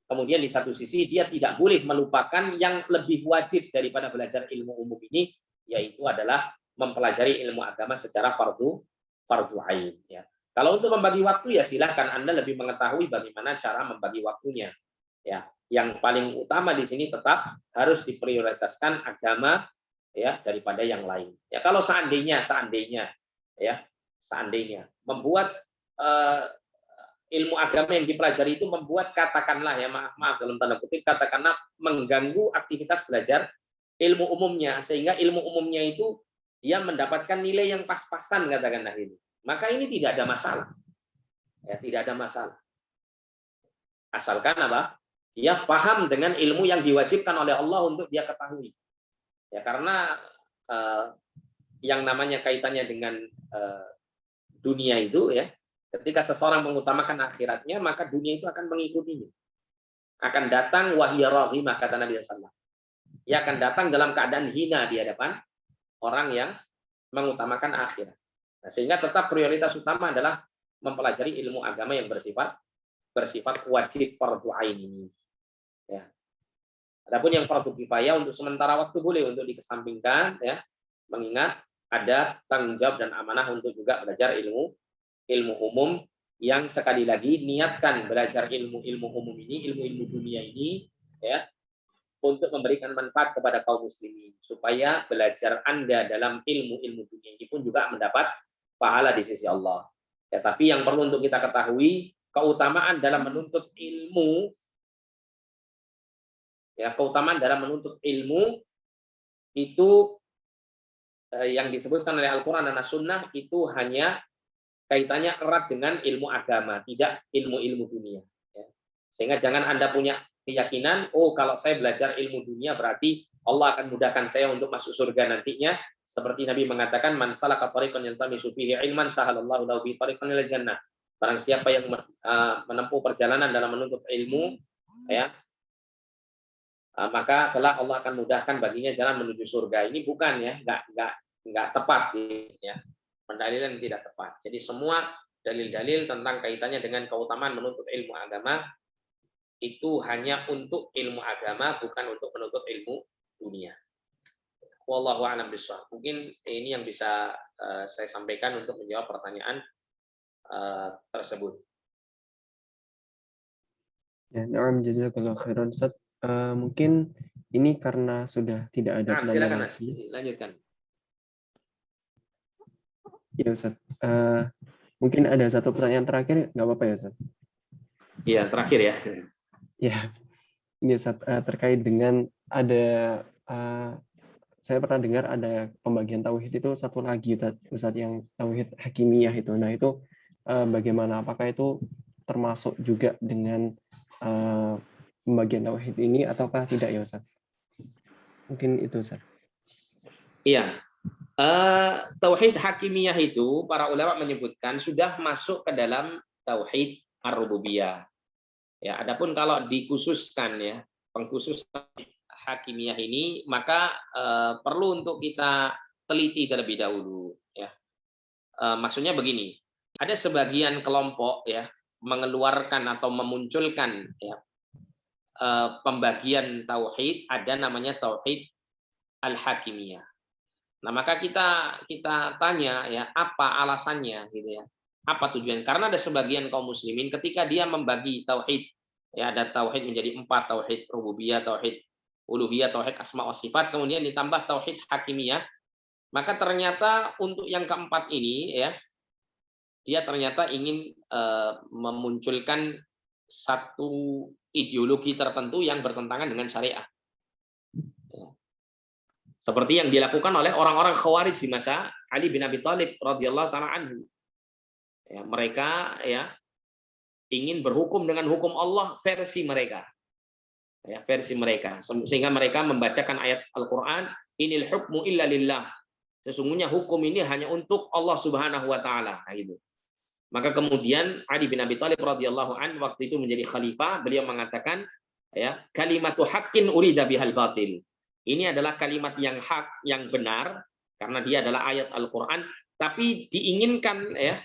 Kemudian di satu sisi dia tidak boleh melupakan yang lebih wajib daripada belajar ilmu umum ini, yaitu adalah mempelajari ilmu agama secara fardu ain ya. Kalau untuk membagi waktu ya silahkan Anda lebih mengetahui bagaimana cara membagi waktunya. Ya, yang paling utama di sini tetap harus diprioritaskan agama ya daripada yang lain. Ya kalau seandainya membuat ilmu agama yang dipelajari itu membuat katakanlah ya maaf dalam tanda kutip katakanlah mengganggu aktivitas belajar ilmu umumnya sehingga ilmu umumnya itu dia mendapatkan nilai yang pas-pasan katakanlah ini. Maka ini tidak ada masalah. Ya, tidak ada masalah. Asalkan apa? Dia paham dengan ilmu yang diwajibkan oleh Allah untuk dia ketahui. Ya karena yang namanya kaitannya dengan dunia itu ya, ketika seseorang mengutamakan akhiratnya, maka dunia itu akan mengikutinya. Akan datang wahya rahimah, kata Nabi SAW. Ia akan datang dalam keadaan hina di hadapan orang yang mengutamakan akhirat. Nah, sehingga tetap prioritas utama adalah mempelajari ilmu agama yang bersifat wajib fardu ain ini. Ya. Adapun yang fardu kifayah untuk sementara waktu boleh untuk dikesampingkan, ya, mengingat ada tanggung jawab dan amanah untuk juga belajar ilmu umum yang sekali lagi niatkan belajar ilmu umum ini, ilmu dunia ini, ya, untuk memberikan manfaat kepada kaum muslimin supaya belajar Anda dalam ilmu dunia ini pun juga mendapat pahala di sisi Allah. Ya, tapi yang perlu untuk kita ketahui keutamaan dalam menuntut ilmu, ya, keutamaan dalam menuntut ilmu itu yang disebutkan oleh Al-Quran dan As-Sunnah itu hanya kaitannya erat dengan ilmu agama, tidak ilmu dunia. Sehingga jangan Anda punya keyakinan, oh kalau saya belajar ilmu dunia berarti Allah akan mudahkan saya untuk masuk surga nantinya. Seperti Nabi mengatakan, man salaka tariqan yaltamisu fihi ilman sahalallahu lahu bihi tariqan ilal jannah. Barang siapa yang menempuh perjalanan dalam menuntut ilmu, ya, maka kelak Allah akan mudahkan baginya jalan menuju surga. Ini bukan ya, nggak tepat ya. Pendalilan yang tidak tepat. Jadi semua dalil-dalil tentang kaitannya dengan keutamaan menuntut ilmu agama itu hanya untuk ilmu agama, bukan untuk menuntut ilmu dunia. Wallahu a'lam bishawab. Mungkin ini yang bisa saya sampaikan untuk menjawab pertanyaan tersebut. Ya, na'am jazakallahu khairan Ustaz. Mungkin ini karena sudah tidak ada Silakan lagi. Lanjutkan. Ya Ustaz, mungkin ada satu pertanyaan terakhir, nggak apa-apa ya Ustaz? Iya, terakhir ya. Ya, ini Ustaz, terkait dengan ada, saya pernah dengar ada pembagian tauhid itu satu lagi Ustaz yang tauhid hakimiyah itu. Nah itu bagaimana? Apakah itu termasuk juga dengan pembagian tauhid ini ataukah tidak ya Ustaz? Mungkin itu Ustaz. Iya. Tauhid hakimiyah itu para ulama menyebutkan sudah masuk ke dalam tauhid ar-rububiyah. Ya, adapun kalau dikhususkan ya, pengkhususan hakimiyah ini maka perlu untuk kita teliti terlebih dahulu ya. Maksudnya begini, ada sebagian kelompok ya mengeluarkan atau memunculkan ya pembagian tauhid, ada namanya tauhid al-hakimiyah. Nah, maka kita tanya ya, apa alasannya gitu ya? Apa tujuan? Karena ada sebagian kaum muslimin ketika dia membagi tauhid, ya ada tauhid menjadi 4, tauhid rububiyah, tauhid uluhiyah, tauhid asma wa sifat, kemudian ditambah tauhid hakimiyah, maka ternyata untuk yang keempat ini ya, dia ternyata ingin memunculkan satu ideologi tertentu yang bertentangan dengan syariat. Seperti yang dilakukan oleh orang-orang Khawarij di masa Ali bin Abi Thalib radhiyallahu taala anhu. Ya, mereka ya ingin berhukum dengan hukum Allah versi mereka. Ya, versi mereka. Sehingga mereka membacakan ayat Al-Qur'an, "Inil hukmu illa lillah." Sesungguhnya hukum ini hanya untuk Allah Subhanahu wa taala, nah, gitu. Maka kemudian Ali bin Abi Thalib radhiyallahu anhu waktu itu menjadi khalifah, beliau mengatakan ya, kalimatu haqqin urida bihal batil. Ini adalah kalimat yang hak, yang benar, karena dia adalah ayat Al-Quran, tapi diinginkan ya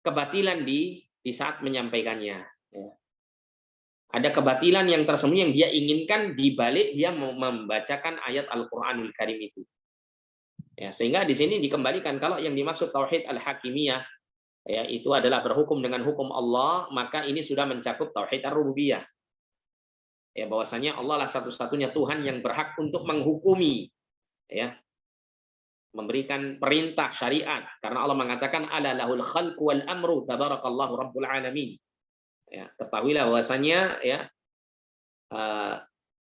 kebatilan di saat menyampaikannya. Ya. Ada kebatilan yang tersembunyi yang dia inginkan di balik dia membacakan ayat Al-Quranul Karim itu. Ya, sehingga di sini dikembalikan kalau yang dimaksud tauhid al-hakimiyah ya itu adalah berhukum dengan hukum Allah, maka ini sudah mencakup tauhid ar-rububiyah. Ya, bahwasanya Allah lah satu-satunya Tuhan yang berhak untuk menghukumi, ya, memberikan perintah syariat, karena Allah mengatakan ala lahul khalqu wal amru tabarakallahu rabbul alamin. Ya, ketahuilah bahwasanya ya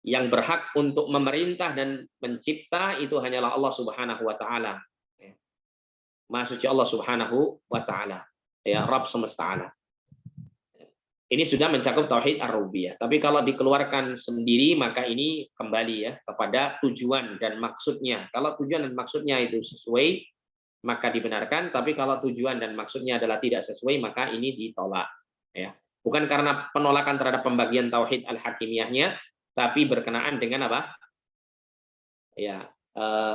yang berhak untuk memerintah dan mencipta itu hanyalah Allah Subhanahu wa taala. Ya. Maha suci Allah Subhanahu wa taala, ya, Rabb semesta alam. Ini sudah mencakup tauhid ar-rububiyah. Tapi kalau dikeluarkan sendiri maka ini kembali ya kepada tujuan dan maksudnya. Kalau tujuan dan maksudnya itu sesuai maka dibenarkan, tapi kalau tujuan dan maksudnya adalah tidak sesuai maka ini ditolak ya. Bukan karena penolakan terhadap pembagian tauhid al-hakimiyahnya, tapi berkenaan dengan apa? Ya,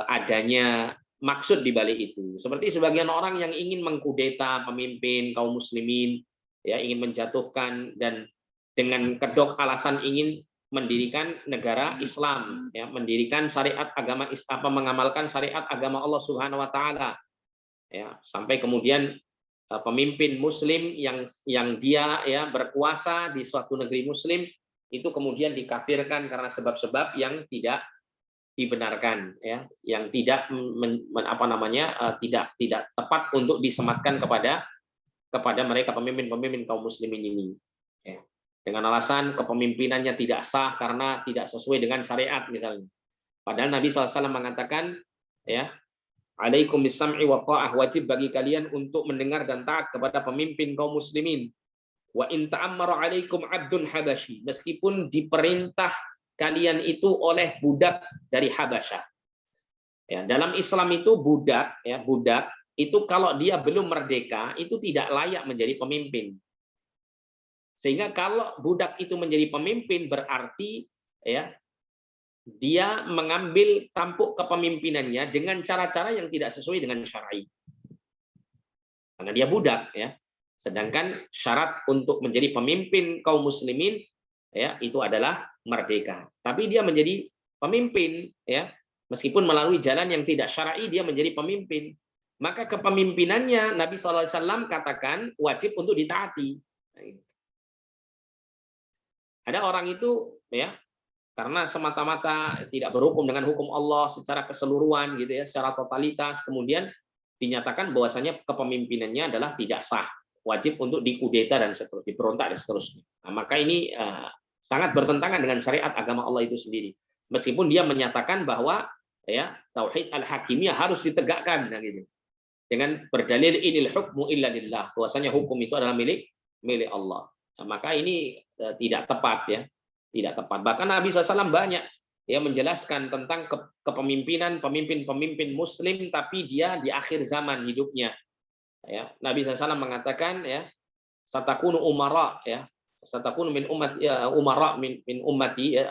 adanya maksud di balik itu. Seperti sebagian orang yang ingin mengkudeta pemimpin kaum muslimin, ya, ingin menjatuhkan dan dengan kedok alasan ingin mendirikan negara Islam, ya, mendirikan syariat agama Islam, mengamalkan syariat agama Allah Subhanahu wa taala. Ya, sampai kemudian pemimpin muslim yang dia ya berkuasa di suatu negeri muslim itu kemudian dikafirkan karena sebab-sebab yang tidak dibenarkan ya, yang tidak tidak tepat untuk disematkan kepada mereka pemimpin-pemimpin kaum muslimin ini ya. Dengan alasan kepemimpinannya tidak sah karena tidak sesuai dengan syariat misalnya. Padahal Nabi SAW mengatakan ya, alaikum bisam'i wa ta'ah, wajib bagi kalian untuk mendengar dan taat kepada pemimpin kaum muslimin. Wa in ta'ammara alaikum abdun habasyi, meskipun diperintah kalian itu oleh budak dari Habasyah. Ya, dalam Islam itu budak ya, budak itu kalau dia belum merdeka itu tidak layak menjadi pemimpin. Sehingga kalau budak itu menjadi pemimpin berarti ya dia mengambil tampuk kepemimpinannya dengan cara-cara yang tidak sesuai dengan syar'i. Karena dia budak ya. Sedangkan syarat untuk menjadi pemimpin kaum muslimin ya itu adalah merdeka. Tapi dia menjadi pemimpin ya, meskipun melalui jalan yang tidak syar'i dia menjadi pemimpin. Maka kepemimpinannya Nabi SAW katakan wajib untuk ditaati. Ada orang itu ya karena semata-mata tidak berhukum dengan hukum Allah secara keseluruhan gitu ya, secara totalitas, kemudian dinyatakan bahwasanya kepemimpinannya adalah tidak sah, wajib untuk dikudeta dan seterusnya, diberontak dan seterusnya. Nah, maka ini sangat bertentangan dengan syariat agama Allah itu sendiri. Meskipun dia menyatakan bahwa ya tauhid al-hakimiyah harus ditegakkan nah, gitu. Dengan berdalil inil hukmu illa lillah, bahwasanya hukum itu adalah milik Allah. Nah, maka ini tidak tepat ya. Tidak tepat. Bahkan Nabi SAW banyak ya menjelaskan tentang kepemimpinan pemimpin muslim tapi dia di akhir zaman hidupnya. Ya, Nabi SAW mengatakan ya satakunu umara ya, satakunu min umat ya, umara min ummati ya,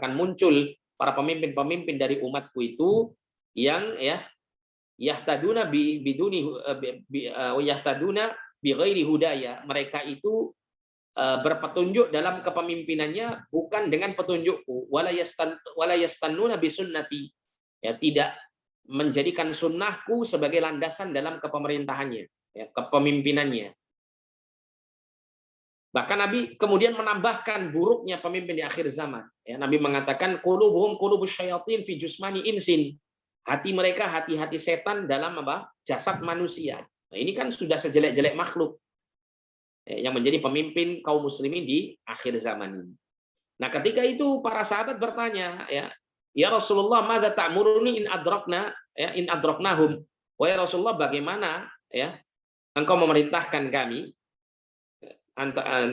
akan muncul para pemimpin-pemimpin dari umatku itu yang ya yahtaduna biduni yahtaduna bi ghairi hudaya. Mereka itu berpetunjuk dalam kepemimpinannya bukan dengan petunjukku, wala yastannuna bi sunnati, ya tidak menjadikan sunnahku sebagai landasan dalam kepemerintahannya, ya, kepemimpinannya. Bahkan Nabi kemudian menambahkan buruknya pemimpin di akhir zaman. Ya, Nabi mengatakan qulubuhum qulubus syayatin fi jusmani insin. Hati mereka hati-hati setan dalam apa? Jasad manusia. Nah, ini kan sudah sejelek-jelek makhluk yang menjadi pemimpin kaum muslimin di akhir zaman ini. Nah, ketika itu para sahabat bertanya, ya Rasulullah, madza ta'muruni in adraknahum. Wahai Rasulullah, bagaimana ya engkau memerintahkan kami,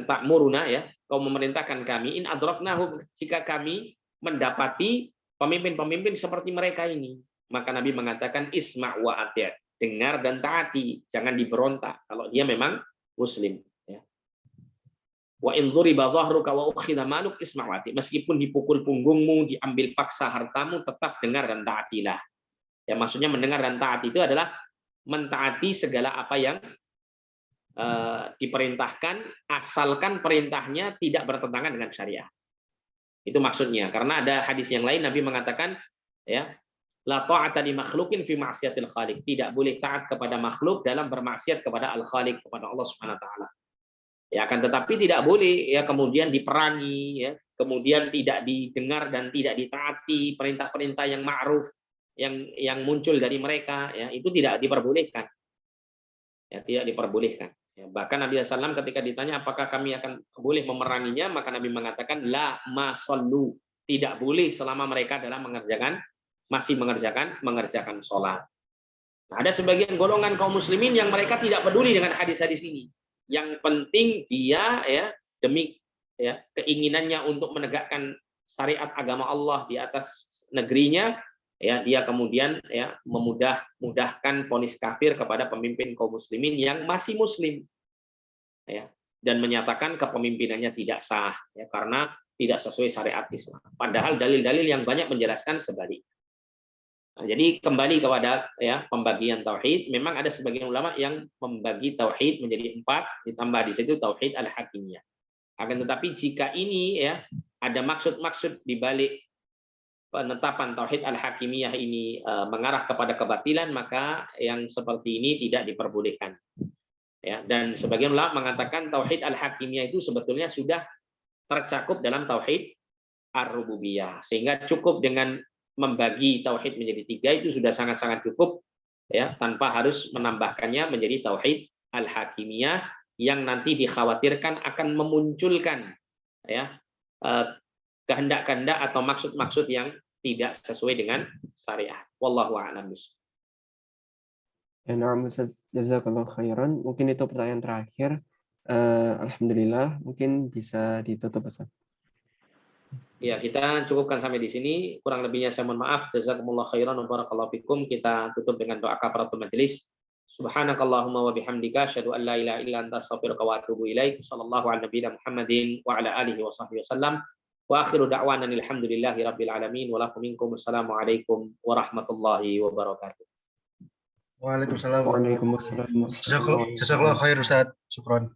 ta'muruna, ya, kau memerintahkan kami in adraknahum, jika kami mendapati pemimpin-pemimpin seperti mereka ini. Maka Nabi mengatakan isma' wa ati', dengar dan taati, jangan diberontak kalau dia memang muslim. Wa in dzuriba dhahruka wa ukhidha maluk isma' wa ati', meskipun dipukul punggungmu, diambil paksa hartamu, tetap dengar dan taatilah. Ya, maksudnya mendengar dan taat itu adalah mentaati segala apa yang diperintahkan, asalkan perintahnya tidak bertentangan dengan syariah. Itu maksudnya. Karena ada hadis yang lain Nabi mengatakan, ya, la ta'ata li makhluqin fi ma'siyatil khaliq. Tidak boleh taat kepada makhluk dalam bermaksiat kepada al-khaliq, kepada Allah Subhanahu wa taala. Ya, akan tetapi tidak boleh ya kemudian diperangi, ya, kemudian tidak didengar dan tidak ditaati perintah-perintah yang ma'ruf yang muncul dari mereka, ya, itu tidak diperbolehkan. Ya, tidak diperbolehkan. Ya, bahkan Nabi SAW ketika ditanya apakah kami akan boleh memeranginya, maka Nabi mengatakan la masallu, tidak boleh selama mereka dalam masih mengerjakan sholat. Nah, ada sebagian golongan kaum muslimin yang mereka tidak peduli dengan hadis-hadis ini. Yang penting dia ya demi ya keinginannya untuk menegakkan syariat agama Allah di atas negerinya, ya dia kemudian ya memudahkan vonis kafir kepada pemimpin kaum muslimin yang masih muslim, ya, dan menyatakan kepemimpinannya tidak sah, ya, karena tidak sesuai syariat Islam. Padahal dalil-dalil yang banyak menjelaskan sebaliknya. Nah, jadi kembali kepada ya pembagian tauhid, memang ada sebagian ulama yang membagi tauhid menjadi 4, ditambah di situ tauhid al-hakimiyah. Akan tetapi jika ini ya ada maksud-maksud di balik penetapan tauhid al-hakimiyah ini mengarah kepada kebatilan, maka yang seperti ini tidak diperbolehkan. Ya, dan sebagian ulama mengatakan tauhid al-hakimiyah itu sebetulnya sudah tercakup dalam tauhid ar-rububiyah, sehingga cukup dengan membagi tauhid menjadi 3 itu sudah sangat-sangat cukup, ya, tanpa harus menambahkannya menjadi tauhid al-hakimiyah yang nanti dikhawatirkan akan memunculkan ya kehendak-kehendak atau maksud-maksud yang tidak sesuai dengan syariat. Wallahu a'lam bishawab. Ya, na'am Ustaz, jazakallahu khairan. Mungkin itu pertanyaan terakhir. Alhamdulillah, mungkin bisa ditutup Ustaz. Ya, kita cukupkan sampai di sini. Kurang lebihnya saya mohon maaf. Jazakumullah khairan wa barakallahu fikum. Kita tutup dengan doa kafaratul majelis. Subhanakallahumma wa bihamdika asyhadu an la ilaha illa anta astaghfiruka wa atubu ilaik. Sallallahu ala nabiyina Muhammadin wa ala alihi wa sahbihi wasallam. Wa akhiru da'wana alhamdulillahi rabbil alamin wa lakum minkum assalamu alaikum warahmatullahi wabarakatuh. Waalaikumsalam. Waalaikumsalam. Jazakallah khair Ustaz. Syukron.